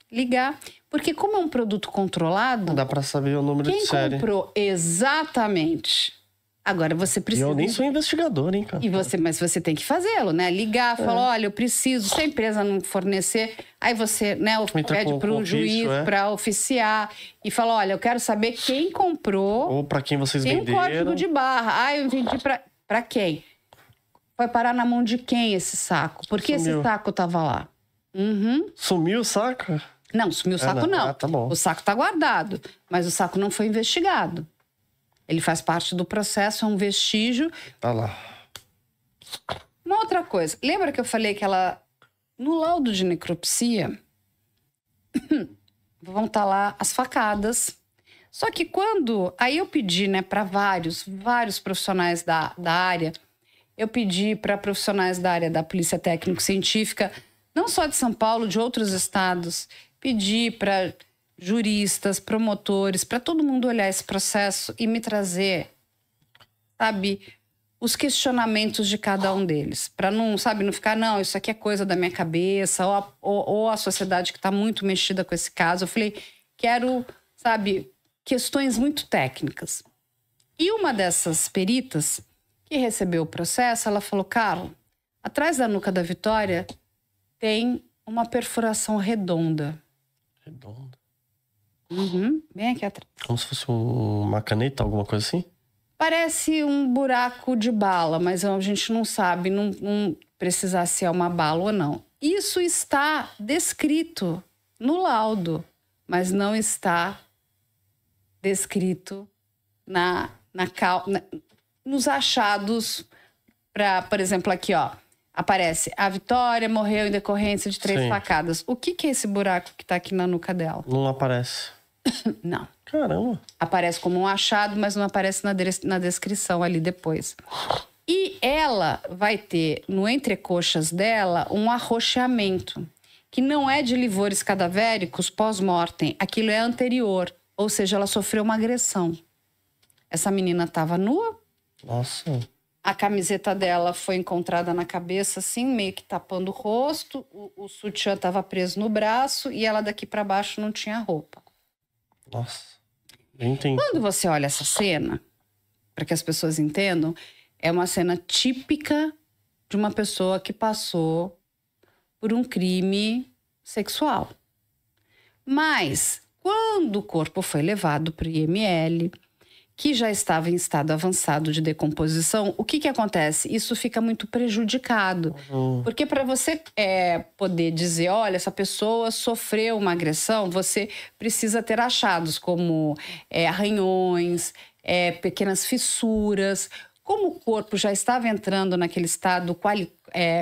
ligar. Porque como é um produto controlado... Não dá para saber o número de série. Quem comprou exatamente... Agora você precisa... Eu nem sou investigador, hein, cara? Mas você tem que fazê-lo, né? Ligar, falar, olha, eu preciso, se a empresa não fornecer, aí você, né, pede para o juiz para oficiar e fala, olha, eu quero saber quem comprou. Ou para quem vocês venderam. Tem um código de barra. Eu vendi para quem? Vai parar na mão de quem esse saco? Por que esse saco tava lá? Sumiu o saco? Não, sumiu o saco não. Tá bom. O saco tá guardado, mas o saco não foi investigado. Ele faz parte do processo, é um vestígio. Tá lá. Uma outra coisa. Lembra que eu falei que ela... No laudo de necropsia, vão estar lá as facadas. Só que quando... Aí eu pedi, né, para vários profissionais da área. Eu pedi para profissionais da área da Polícia Técnico-Científica, não só de São Paulo, de outros estados. Pedi para... juristas, promotores, para todo mundo olhar esse processo e me trazer, sabe, os questionamentos de cada um deles. Para não ficar, não, isso aqui é coisa da minha cabeça, ou a sociedade que está muito mexida com esse caso. Eu falei, quero, sabe, questões muito técnicas. E uma dessas peritas que recebeu o processo, ela falou, Carla, atrás da nuca da Vitória tem uma perfuração redonda. Redonda? Bem aqui atrás. Como se fosse uma caneta, alguma coisa assim? Parece um buraco de bala, mas a gente não sabe, não precisar se é uma bala ou não. Isso está descrito no laudo, mas não está descrito nos achados. Por exemplo, aqui, ó, aparece: a Vitória morreu em decorrência de 3 facadas. O que é esse buraco que está aqui na nuca dela? Não aparece. Não. Caramba. Aparece como um achado, mas não aparece na descrição ali depois. E ela vai ter, no entrecoxas dela, um arroxeamento, que não é de livores cadavéricos pós-mortem. Aquilo é anterior, ou seja, ela sofreu uma agressão. Essa menina estava nua. Nossa. A camiseta dela foi encontrada na cabeça, assim, meio que tapando o rosto. O sutiã estava preso no braço e ela daqui para baixo não tinha roupa. Nossa, entendi. Quando você olha essa cena, para que as pessoas entendam, é uma cena típica de uma pessoa que passou por um crime sexual. Mas, quando o corpo foi levado para o IML, que já estava em estado avançado de decomposição, o que acontece? Isso fica muito prejudicado. Porque para você poder dizer, olha, essa pessoa sofreu uma agressão, você precisa ter achados como arranhões, pequenas fissuras. Como o corpo já estava entrando naquele estado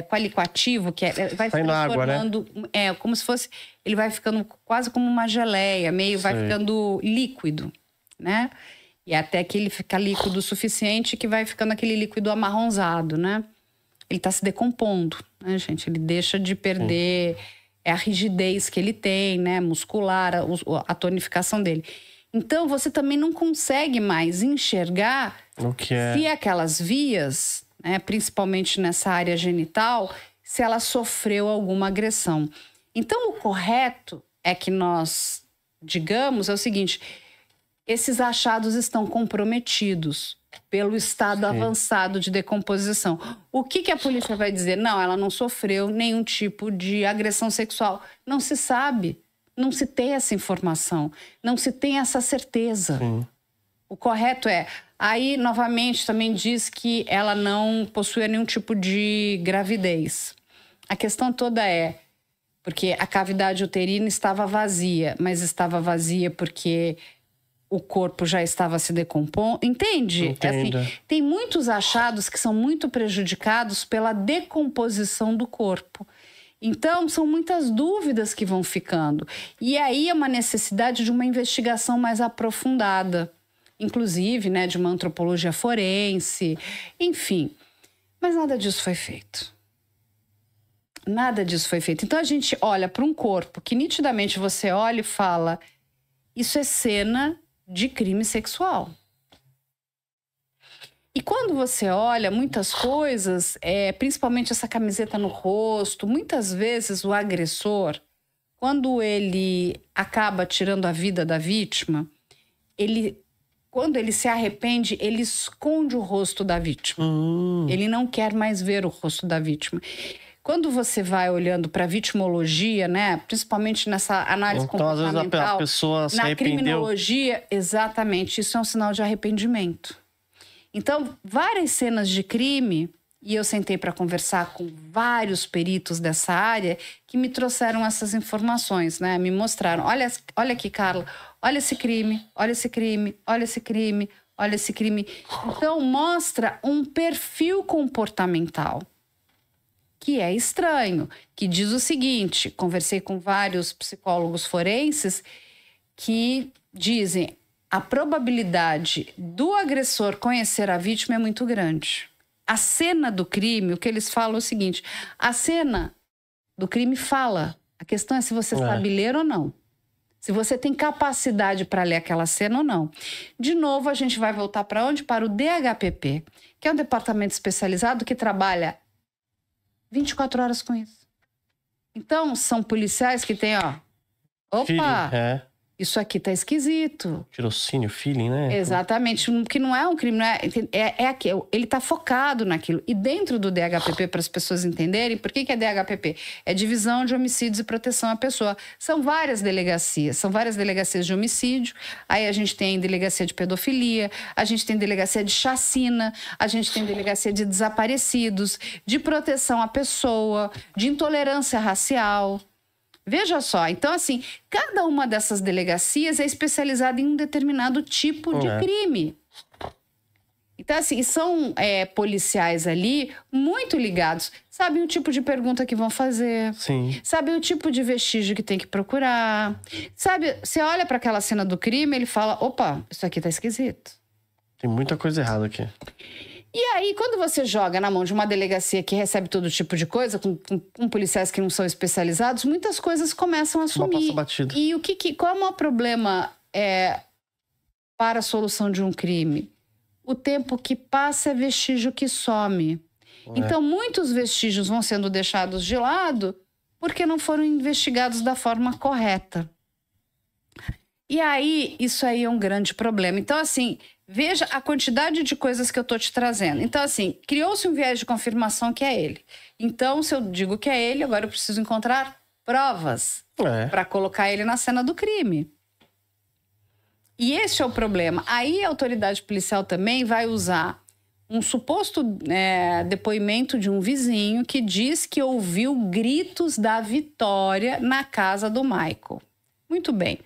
qualificativo, que vai se transformando, água, né? Como se fosse, ele vai ficando quase como uma geleia, vai ficando líquido, né? E até que ele fica líquido o suficiente que vai ficando aquele líquido amarronzado, né? Ele está se decompondo, né, gente? Ele deixa de perder a rigidez que ele tem, né? Muscular, a tonificação dele. Então, você também não consegue mais enxergar se aquelas vias, né, principalmente nessa área genital, se ela sofreu alguma agressão. Então, o correto é que nós digamos é o seguinte: esses achados estão comprometidos pelo estado avançado de decomposição. O que a polícia vai dizer? Não, ela não sofreu nenhum tipo de agressão sexual. Não se sabe, não se tem essa informação, não se tem essa certeza. O correto é... Aí, novamente, também diz que ela não possuía nenhum tipo de gravidez. A questão toda é... Porque a cavidade uterina estava vazia, mas estava vazia porque o corpo já estava se decompondo. Entende? Entendo. Assim, tem muitos achados que são muito prejudicados pela decomposição do corpo. Então, são muitas dúvidas que vão ficando. E aí é uma necessidade de uma investigação mais aprofundada. Inclusive, né, de uma antropologia forense, enfim. Mas nada disso foi feito. Nada disso foi feito. Então, a gente olha para um corpo que nitidamente você olha e fala: isso é cena de crime sexual. E quando você olha muitas coisas, principalmente essa camiseta no rosto, muitas vezes o agressor, quando ele acaba tirando a vida da vítima, quando ele se arrepende, ele esconde o rosto da vítima. Ele não quer mais ver o rosto da vítima. Quando você vai olhando para a vitimologia, né, principalmente nessa análise comportamental, às vezes a pessoa se arrependeu. Na criminologia, exatamente, isso é um sinal de arrependimento. Então, várias cenas de crime, e eu sentei para conversar com vários peritos dessa área que me trouxeram essas informações, né? Me mostraram, olha aqui, Carla, olha esse crime, olha esse crime, olha esse crime, olha esse crime. Então, mostra um perfil comportamental que é estranho, que diz o seguinte: conversei com vários psicólogos forenses que dizem a probabilidade do agressor conhecer a vítima é muito grande. A cena do crime, o que eles falam é o seguinte: a cena do crime fala. A questão é se você sabe ler ou não. Se você tem capacidade para ler aquela cena ou não. De novo, a gente vai voltar para onde? Para o DHPP, que é um departamento especializado que trabalha 24 horas com isso. Então, são policiais que têm, ó... Opa! Isso aqui tá esquisito. Tirocínio, feeling, né? Exatamente, que não é um crime, não é aquilo. Ele tá focado naquilo. E dentro do DHPP, para as pessoas entenderem, por que é DHPP? É Divisão de Homicídios e Proteção à Pessoa. São várias delegacias de homicídio, aí a gente tem delegacia de pedofilia, a gente tem delegacia de chacina, a gente tem delegacia de desaparecidos, de proteção à pessoa, de intolerância racial. Veja só, então assim, cada uma dessas delegacias é especializada em um determinado tipo de crime. Então assim, são policiais ali muito ligados, sabem o tipo de pergunta que vão fazer, sabem o tipo de vestígio que tem que procurar, sabe, você olha para aquela cena do crime, ele fala, opa, isso aqui tá esquisito. Tem muita coisa errada aqui. E aí, quando você joga na mão de uma delegacia que recebe todo tipo de coisa, com policiais que não são especializados, muitas coisas começam a sumir. E qual é o maior problema para a solução de um crime? O tempo que passa é vestígio que some. Então, muitos vestígios vão sendo deixados de lado porque não foram investigados da forma correta. E aí, isso aí é um grande problema. Então, assim, veja a quantidade de coisas que eu tô te trazendo. Então, assim, criou-se um viés de confirmação que é ele. Então, se eu digo que é ele, agora eu preciso encontrar provas para colocar ele na cena do crime. E esse é o problema. Aí a autoridade policial também vai usar um suposto depoimento de um vizinho que diz que ouviu gritos da Vitória na casa do Michael. Muito bem.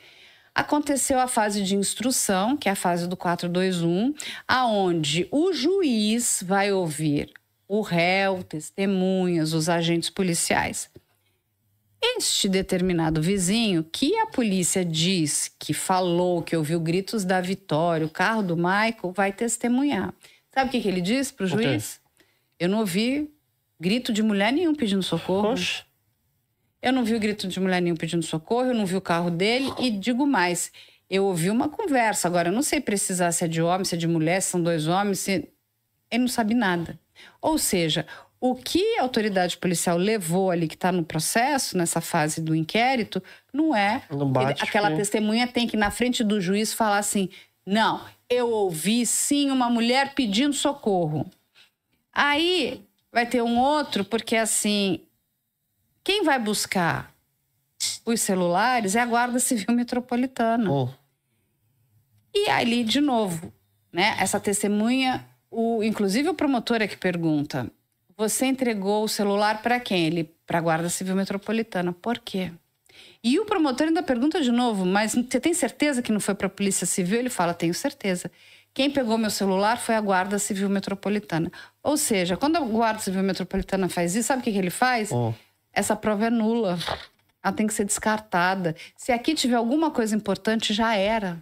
Aconteceu a fase de instrução, que é a fase do 421, aonde o juiz vai ouvir o réu, testemunhas, os agentes policiais. Este determinado vizinho, que a polícia diz que falou, que ouviu gritos da Vitória, o carro do Michael, vai testemunhar. Sabe o que ele diz para o juiz? Eu não ouvi grito de mulher nenhum pedindo socorro. Oxe. Eu não vi o grito de mulher nenhum pedindo socorro, eu não vi o carro dele e digo mais, eu ouvi uma conversa. Agora, eu não sei precisar se é de homem, se é de mulher, se são dois homens, ele não sabe nada. Ou seja, o que a autoridade policial levou ali, que está no processo, nessa fase do inquérito, não é... Aquela testemunha tem que, na frente do juiz, falar assim, não, eu ouvi sim uma mulher pedindo socorro. Aí vai ter um outro, porque assim... Quem vai buscar os celulares é a Guarda Civil Metropolitana. E ali, de novo, né, essa testemunha, inclusive o promotor é que pergunta, Você entregou o celular para quem? Ele para a Guarda Civil Metropolitana. Por quê? E o promotor ainda pergunta de novo, mas você tem certeza que não foi para a Polícia Civil? Ele fala, tenho certeza. Quem pegou meu celular foi a Guarda Civil Metropolitana. Ou seja, quando a Guarda Civil Metropolitana faz isso, sabe o que ele faz? Essa prova é nula. Ela tem que ser descartada. Se aqui tiver alguma coisa importante, já era.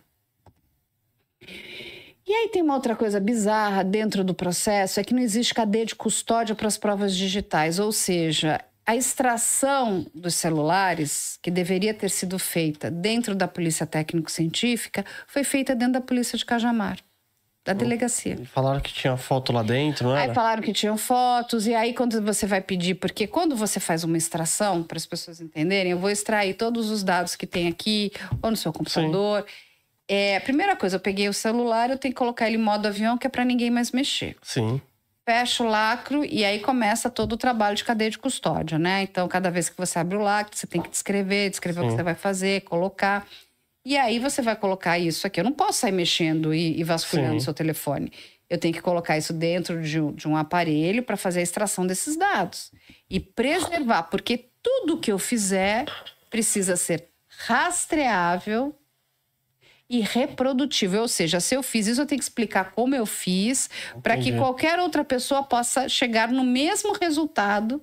E aí tem uma outra coisa bizarra dentro do processo, é que não existe cadeia de custódia para as provas digitais. Ou seja, a extração dos celulares, que deveria ter sido feita dentro da Polícia Técnico-Científica, foi feita dentro da Polícia de Cajamar, da delegacia. Falaram que tinha foto lá dentro, não era? Aí falaram que tinham fotos, e aí quando você vai pedir... Porque quando você faz uma extração, para as pessoas entenderem, eu vou extrair todos os dados que tem aqui, ou no seu computador. A primeira coisa, eu peguei o celular, eu tenho que colocar ele em modo avião, que é para ninguém mais mexer. Sim. Fecha o lacro e aí começa todo o trabalho de cadeia de custódia, né? Então, cada vez que você abre o lacro, você tem que descrever o que você vai fazer, colocar. E aí você vai colocar isso aqui. Eu não posso sair mexendo e vasculhando o seu telefone. Eu tenho que colocar isso dentro de um aparelho para fazer a extração desses dados. E preservar, porque tudo que eu fizer precisa ser rastreável e reprodutível. Ou seja, se eu fiz isso, eu tenho que explicar como eu fiz para que qualquer outra pessoa possa chegar no mesmo resultado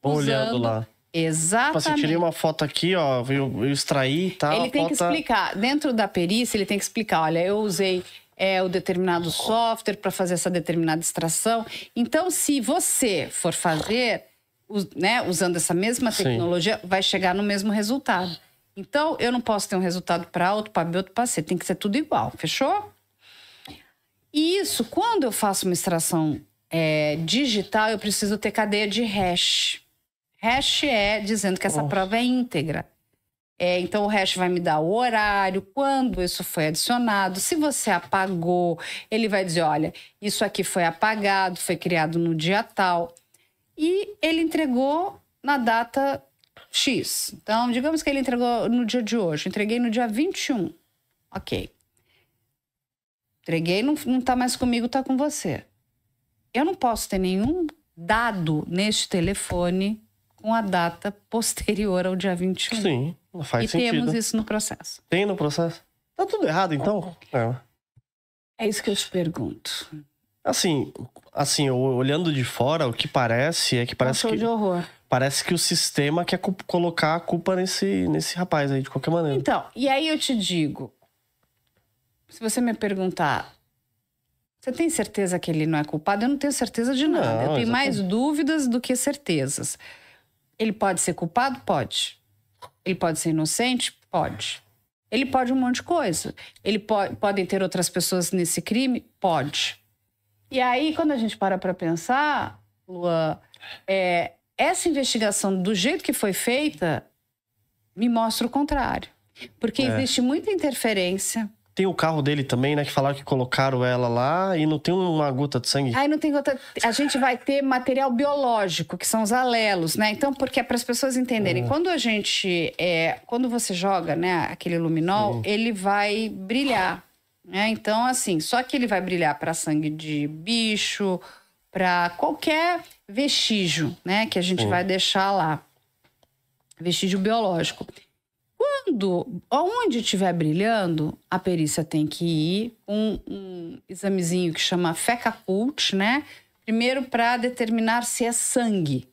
olhando lá. Exatamente. Tipo assim, tirei uma foto aqui, ó, eu extraí e tal. Ele tem que explicar. Dentro da perícia, ele tem que explicar. Olha, eu usei o determinado software para fazer essa determinada extração. Então, se você for fazer, usando essa mesma tecnologia, vai chegar no mesmo resultado. Então, eu não posso ter um resultado para A, outro para B, outro para C. Tem que ser tudo igual, fechou? E isso, quando eu faço uma extração digital, eu preciso ter cadeia de hash. Hash é dizendo que essa prova é íntegra. Então, o hash vai me dar o horário, quando isso foi adicionado. Se você apagou, ele vai dizer, olha, isso aqui foi apagado, foi criado no dia tal. E ele entregou na data X. Então, digamos que ele entregou no dia de hoje. Entreguei no dia 21. Ok. Entreguei, não está mais comigo, está com você. Eu não posso ter nenhum dado neste telefone com a data posterior ao dia 21. Sim, não faz sentido. E temos isso no processo. Tem no processo? Tá tudo errado, então? É isso que eu te pergunto. Assim, olhando de fora, o que parece é que parece que... de horror. Parece que o sistema quer colocar a culpa nesse rapaz aí, de qualquer maneira. Então, e aí eu te digo, se você me perguntar, você tem certeza que ele não é culpado? Eu não tenho certeza de nada. Não, eu tenho mais exatamente. dúvidas do que certezas. Ele pode ser culpado? Pode. Ele pode ser inocente? Pode. Ele pode um monte de coisa. Podem ter outras pessoas nesse crime? Pode. E aí, quando a gente para pensar, Luan, essa investigação, do jeito que foi feita, me mostra o contrário. Porque existe muita interferência. Tem o carro dele também, né? Que falaram que colocaram ela lá e não tem uma gota de sangue. Aí não tem gota... A gente vai ter material biológico, que são os alelos, né? Então, porque é para as pessoas entenderem. Quando a gente... quando você joga, né, aquele luminol, ele vai brilhar. Né? Então, assim, só que ele vai brilhar para sangue de bicho, para qualquer vestígio, né, que a gente vai deixar lá. Vestígio biológico. Onde estiver brilhando, a perícia tem que ir um examezinho que chama FecaCult, né? Primeiro para determinar se é sangue.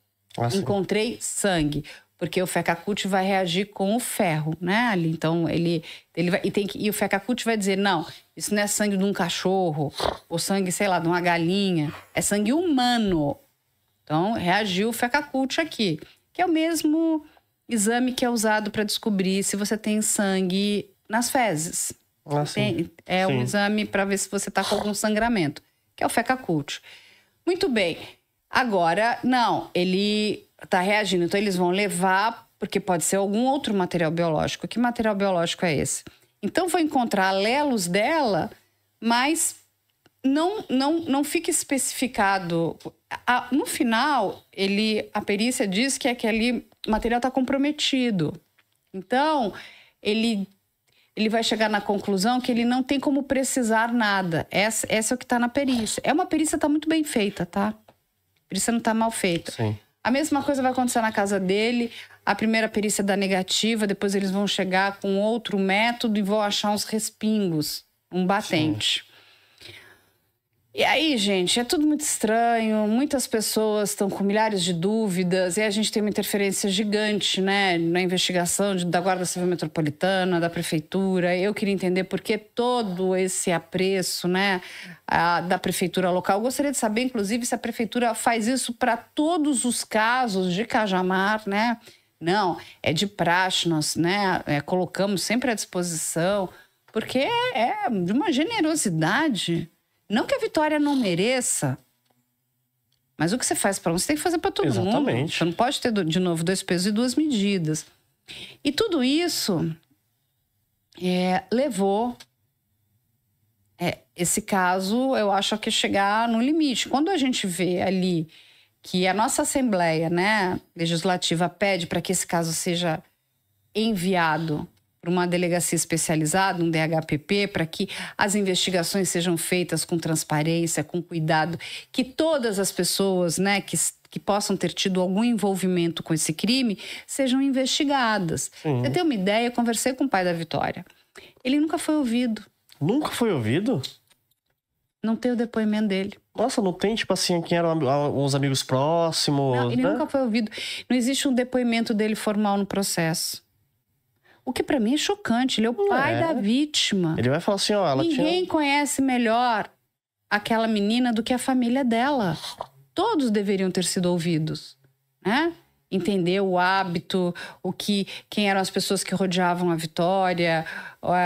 Encontrei sangue. Porque o FecaCult vai reagir com o ferro, né? Ali, então, ele vai... E o FecaCult vai dizer, não, isso não é sangue de um cachorro, ou sangue, sei lá, de uma galinha. É sangue humano. Então, reagiu o FecaCult aqui. Que é o mesmo exame que é usado para descobrir se você tem sangue nas fezes. Um exame para ver se você está com algum sangramento, que é o FecaCult. Muito bem. Agora, não, ele está reagindo. Então, eles vão levar, porque pode ser algum outro material biológico. Que material biológico é esse? Então, vou encontrar alelos dela, mas não fica especificado. No final, a perícia diz que aquele material está comprometido. Então, ele vai chegar na conclusão que ele não tem como precisar nada. Essa é o que está na perícia. É uma perícia que está muito bem feita, tá? perícia não está mal feita. Sim. A mesma coisa vai acontecer na casa dele, a primeira perícia dá negativa, depois eles vão chegar com outro método e vão achar uns respingos, um batente. Sim. E aí, gente, é tudo muito estranho, muitas pessoas estão com milhares de dúvidas, e a gente tem uma interferência gigante, né, na investigação da Guarda Civil Metropolitana, da Prefeitura. Eu queria entender por que todo esse apreço, né, da Prefeitura local. Eu gostaria de saber, inclusive, se a Prefeitura faz isso para todos os casos de Cajamar, né? Não, é de praxe, nós, né, colocamos sempre à disposição, porque é de uma generosidade. Não que a Vitória não mereça, mas o que você faz para um, você tem que fazer para todo mundo. Você não pode ter, de novo, 2 pesos e 2 medidas. E tudo isso levou esse caso, eu acho, que chegar no limite. Quando a gente vê ali que a nossa Assembleia, né, Legislativa pede para que esse caso seja enviado para uma delegacia especializada, um DHPP, para que as investigações sejam feitas com transparência, com cuidado, que todas as pessoas, né, que possam ter tido algum envolvimento com esse crime sejam investigadas. Sim. Você tem uma ideia? Eu conversei com o pai da Vitória. Ele nunca foi ouvido. Nunca foi ouvido? Não tem o depoimento dele. Nossa, não tem, tipo assim, quem eram os amigos próximos? Não, ele né? nunca foi ouvido. Não existe um depoimento dele formal no processo. O que pra mim é chocante. Ele é o pai da vítima. Ele vai falar assim, ó... Ninguém conhece melhor aquela menina do que a família dela. Todos deveriam ter sido ouvidos, né? Entender o hábito, quem eram as pessoas que rodeavam a Vitória,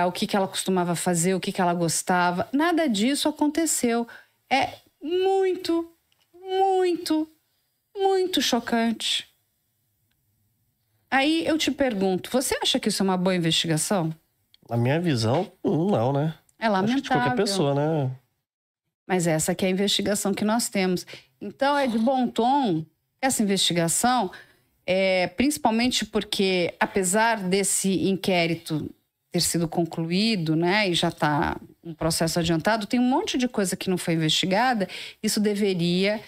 o que ela costumava fazer, o que ela gostava. Nada disso aconteceu. É muito, muito, muito chocante. Aí eu te pergunto, você acha que isso é uma boa investigação? Na minha visão, não, né? É lamentável. Acho que de qualquer pessoa, né? Mas essa aqui é a investigação que nós temos. Então é de bom tom essa investigação, principalmente porque, apesar desse inquérito ter sido concluído, né, e já está um processo adiantado, tem um monte de coisa que não foi investigada. Isso deveria...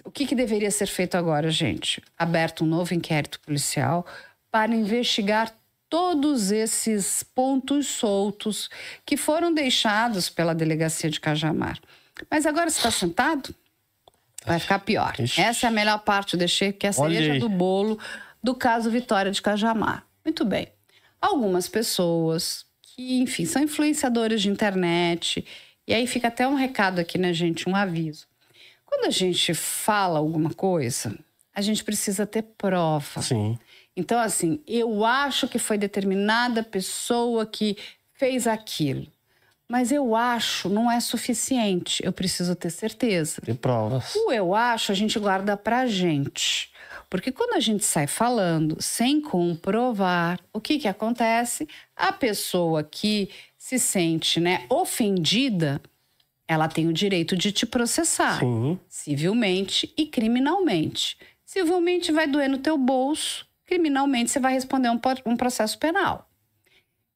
O que deveria ser feito agora, gente? Aberto um novo inquérito policial para investigar todos esses pontos soltos que foram deixados pela delegacia de Cajamar. Mas agora você está sentado? Vai ficar pior. Ixi. Essa é a melhor parte, eu deixei, que é a cereja do bolo do caso Vitória de Cajamar. Muito bem. Algumas pessoas que, enfim, são influenciadores de internet, e aí fica até um recado aqui, né, gente, um aviso. Quando a gente fala alguma coisa, a gente precisa ter prova. Sim. Então, assim, eu acho que foi determinada pessoa que fez aquilo. Mas eu acho não é suficiente. Eu preciso ter certeza. Tem provas. O eu acho a gente guarda pra gente. Porque quando a gente sai falando sem comprovar, o que acontece? A pessoa que se sente, né, ofendida, ela tem o direito de te processar. Sim. Civilmente e criminalmente. Civilmente vai doer no teu bolso. Criminalmente você vai responder um processo penal.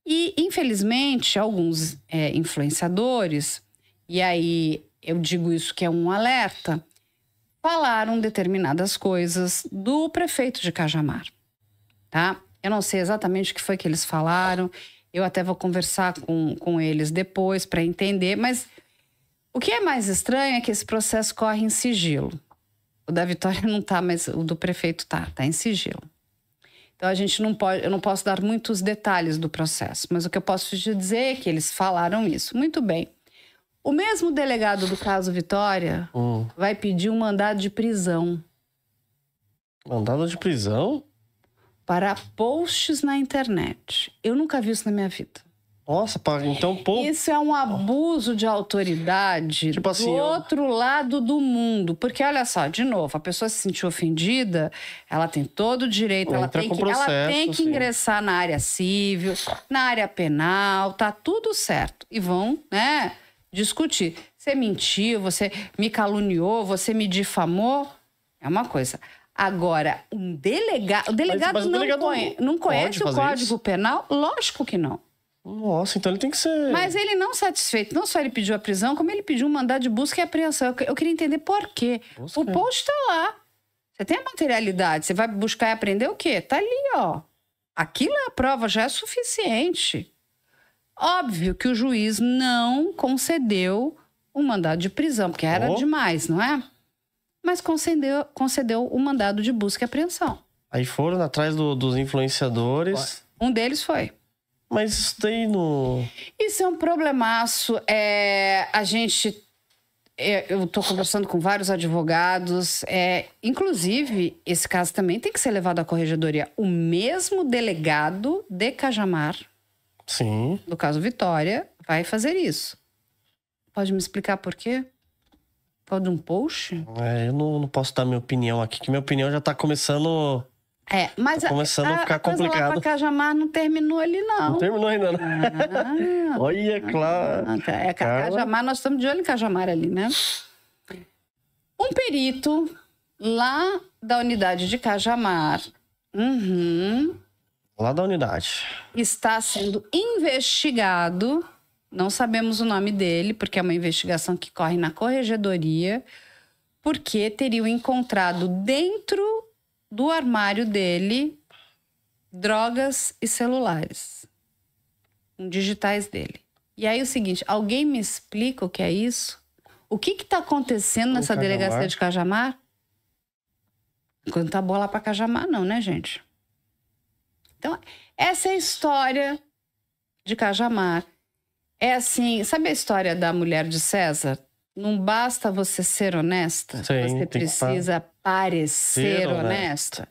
E, infelizmente, alguns influenciadores, e aí eu digo isso que é um alerta, falaram determinadas coisas do prefeito de Cajamar, tá? Eu não sei exatamente o que foi que eles falaram, eu até vou conversar com eles depois para entender, mas o que é mais estranho é que esse processo corre em sigilo. O da Vitória não tá, mas o do prefeito tá em sigilo. Então, eu não posso dar muitos detalhes do processo, mas o que eu posso te dizer é que eles falaram isso. Muito bem. O mesmo delegado do caso Vitória vai pedir um mandado de prisão. Mandado de prisão? Para posts na internet. Eu nunca vi isso na minha vida. Nossa, então... Isso é um abuso de autoridade tipo assim, do outro lado do mundo. Porque, olha só, de novo, a pessoa se sentiu ofendida, ela tem todo o direito, ela tem que ingressar na área civil, na área penal, tá tudo certo. E vão, né, discutir. Você mentiu, você me caluniou, você me difamou, é uma coisa. Agora, o delegado mas não conhece o Código Penal? Lógico que não. Nossa, então ele tem que ser... Mas ele não satisfeito, não só ele pediu a prisão, como ele pediu um mandado de busca e apreensão. Eu queria entender por quê. Busca. O post tá lá. Você tem a materialidade, você vai buscar e aprender o quê? Tá ali, ó. Aquilo é a prova, já é suficiente. Óbvio que o juiz não concedeu um mandado de prisão, porque era demais, não é? Mas concedeu o mandado de busca e apreensão. Aí foram atrás dos influenciadores. Um deles foi. Mas isso daí não... Isso é um problemaço. Eu estou conversando com vários advogados. Inclusive, esse caso também tem que ser levado à corregedoria. O mesmo delegado de Cajamar, sim, do caso Vitória, vai fazer isso. Pode me explicar por quê? Pode um post? Eu não posso dar minha opinião aqui, que minha opinião já tá começando... mas tá começando a ficar complicado. A coisa lá pra Cajamar não terminou ali, não. Não terminou ainda, não. Olha, claro. Cajamar, nós estamos de olho em Cajamar ali, né? Um perito lá da unidade de Cajamar... Lá da unidade. Está sendo investigado, não sabemos o nome dele, porque é uma investigação que corre na corregedoria, porque teriam encontrado dentro do armário dele drogas e celulares, digitais dele. E aí o seguinte, alguém me explica o que é isso? O que está acontecendo nessa delegacia de Cajamar? Não tá boa lá para Cajamar não, né, gente? Então, essa é a história de Cajamar. É assim, sabe a história da mulher de César? Não basta você ser honesta, sim, você precisa parecer honesta.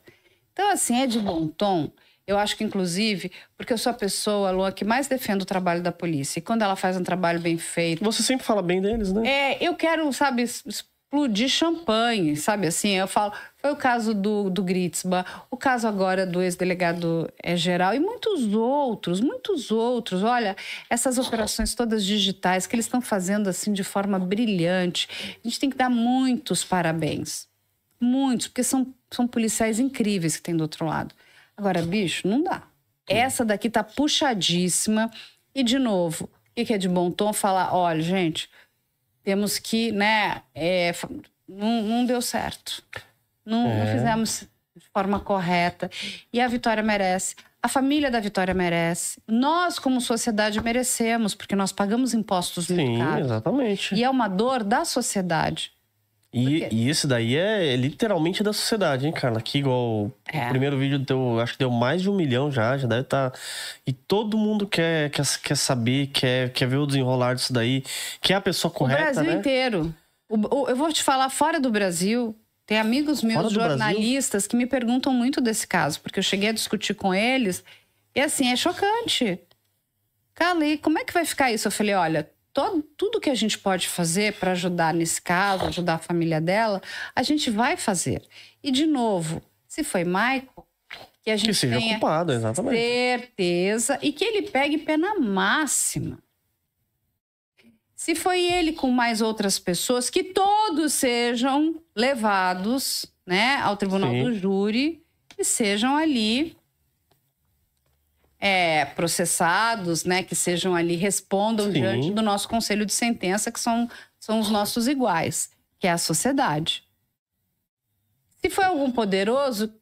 Então, assim, é de bom tom. Eu acho que, inclusive, porque eu sou a pessoa, Luan, que mais defende o trabalho da polícia. E quando ela faz um trabalho bem feito... Você sempre fala bem deles, né? Eu quero, sabe, explodir champanhe, sabe assim? Eu falo, foi o caso do Gritzba, o caso agora do ex-delegado geral e muitos outros. Olha, essas operações todas digitais que eles estão fazendo assim de forma brilhante. A gente tem que dar muitos parabéns. Muitos, porque são policiais incríveis que tem do outro lado. Agora, bicho, não dá. Essa daqui tá puxadíssima. E, de novo, o que é de bom tom? Falar, olha, gente, temos que, né, não deu certo. Não fizemos de forma correta. E a Vitória merece. A família da Vitória merece. Nós, como sociedade, merecemos, porque nós pagamos impostos muito caros. Sim, exatamente. E é uma dor da sociedade. E esse daí é literalmente da sociedade, hein, Carla? Aqui, igual o primeiro vídeo deu, acho que deu mais de 1 milhão já deve estar... E todo mundo quer saber, quer ver o desenrolar disso daí, quer a pessoa correta, né? O Brasil inteiro. Eu vou te falar, fora do Brasil, tem amigos meus jornalistas que me perguntam muito desse caso, porque eu cheguei a discutir com eles, e assim, é chocante. Carla, e como é que vai ficar isso? Eu falei, olha... Tudo que a gente pode fazer para ajudar nesse caso, ajudar a família dela, a gente vai fazer. E, de novo, se foi Michael, que a gente tenha culpado, exatamente. Certeza e que ele pegue pena máxima. Se foi ele com mais outras pessoas, que todos sejam levados, né, ao tribunal do júri e sejam ali... processados, né, que sejam ali, respondam diante do nosso conselho de sentença, que são os nossos iguais, que é a sociedade. Se foi algum poderoso,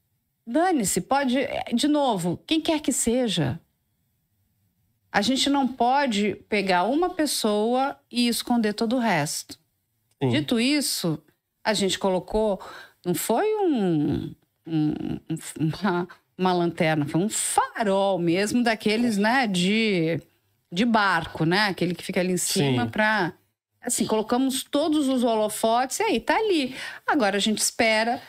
dane-se, pode, de novo, quem quer que seja. A gente não pode pegar uma pessoa e esconder todo o resto. Sim. Dito isso, a gente colocou, não foi uma lanterna, foi um farol mesmo daqueles, né, de barco, né, aquele que fica ali em cima para... Assim, colocamos todos os holofotes e aí tá ali. Agora a gente espera,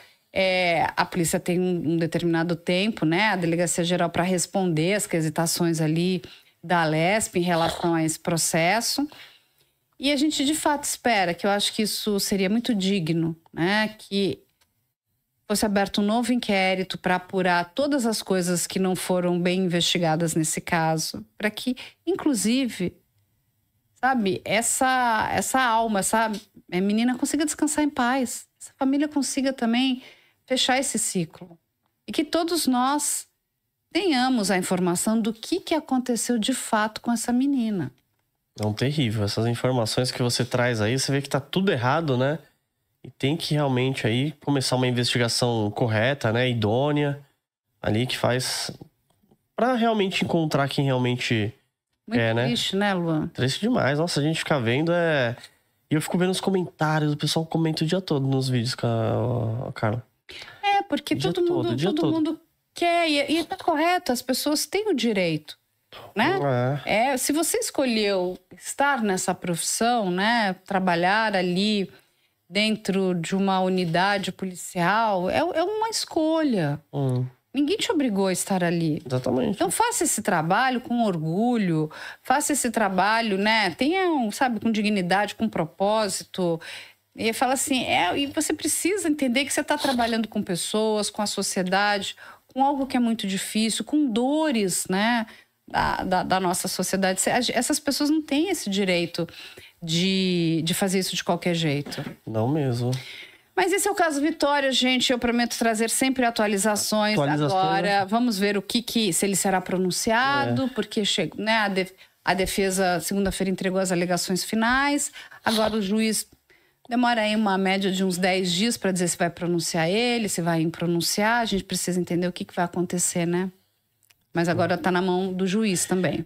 a polícia tem um determinado tempo, né, a Delegacia Geral para responder as quesitações ali da Alesp em relação a esse processo. E a gente de fato espera, que eu acho que isso seria muito digno, né, que fosse aberto um novo inquérito para apurar todas as coisas que não foram bem investigadas nesse caso, para que, inclusive, sabe, essa alma, essa menina consiga descansar em paz, essa família consiga também fechar esse ciclo. E que todos nós tenhamos a informação do que aconteceu de fato com essa menina. É um terrível. Essas informações que você traz aí, você vê que tá tudo errado, né? E tem que realmente aí começar uma investigação correta, né? Idônea, ali que faz... Pra realmente encontrar quem realmente Muito é, né? triste, né, Luan? Triste demais. Nossa, a gente fica vendo E eu fico vendo os comentários, o pessoal comenta o dia todo nos vídeos com a Carla. Porque todo mundo quer, e tá correto, as pessoas têm o direito, né? Se você escolheu estar nessa profissão, né, trabalhar ali dentro de uma unidade policial, é uma escolha. Ninguém te obrigou a estar ali. Exatamente. Então faça esse trabalho com orgulho, faça esse trabalho, né? Tenha, sabe, com dignidade, com propósito. E fala assim, e você precisa entender que você está trabalhando com pessoas, com a sociedade, com algo que é muito difícil, com dores, né, da nossa sociedade. Essas pessoas não têm esse direito de fazer isso de qualquer jeito. Não mesmo. Mas esse é o caso Vitória, gente. Eu prometo trazer sempre atualizações. Agora, vamos ver se ele será pronunciado, porque né, a defesa, segunda-feira, entregou as alegações finais. Agora o juiz demora aí uma média de uns 10 dias para dizer se vai pronunciar ele, se vai impronunciar. A gente precisa entender o que vai acontecer, né? Mas agora está na mão do juiz também.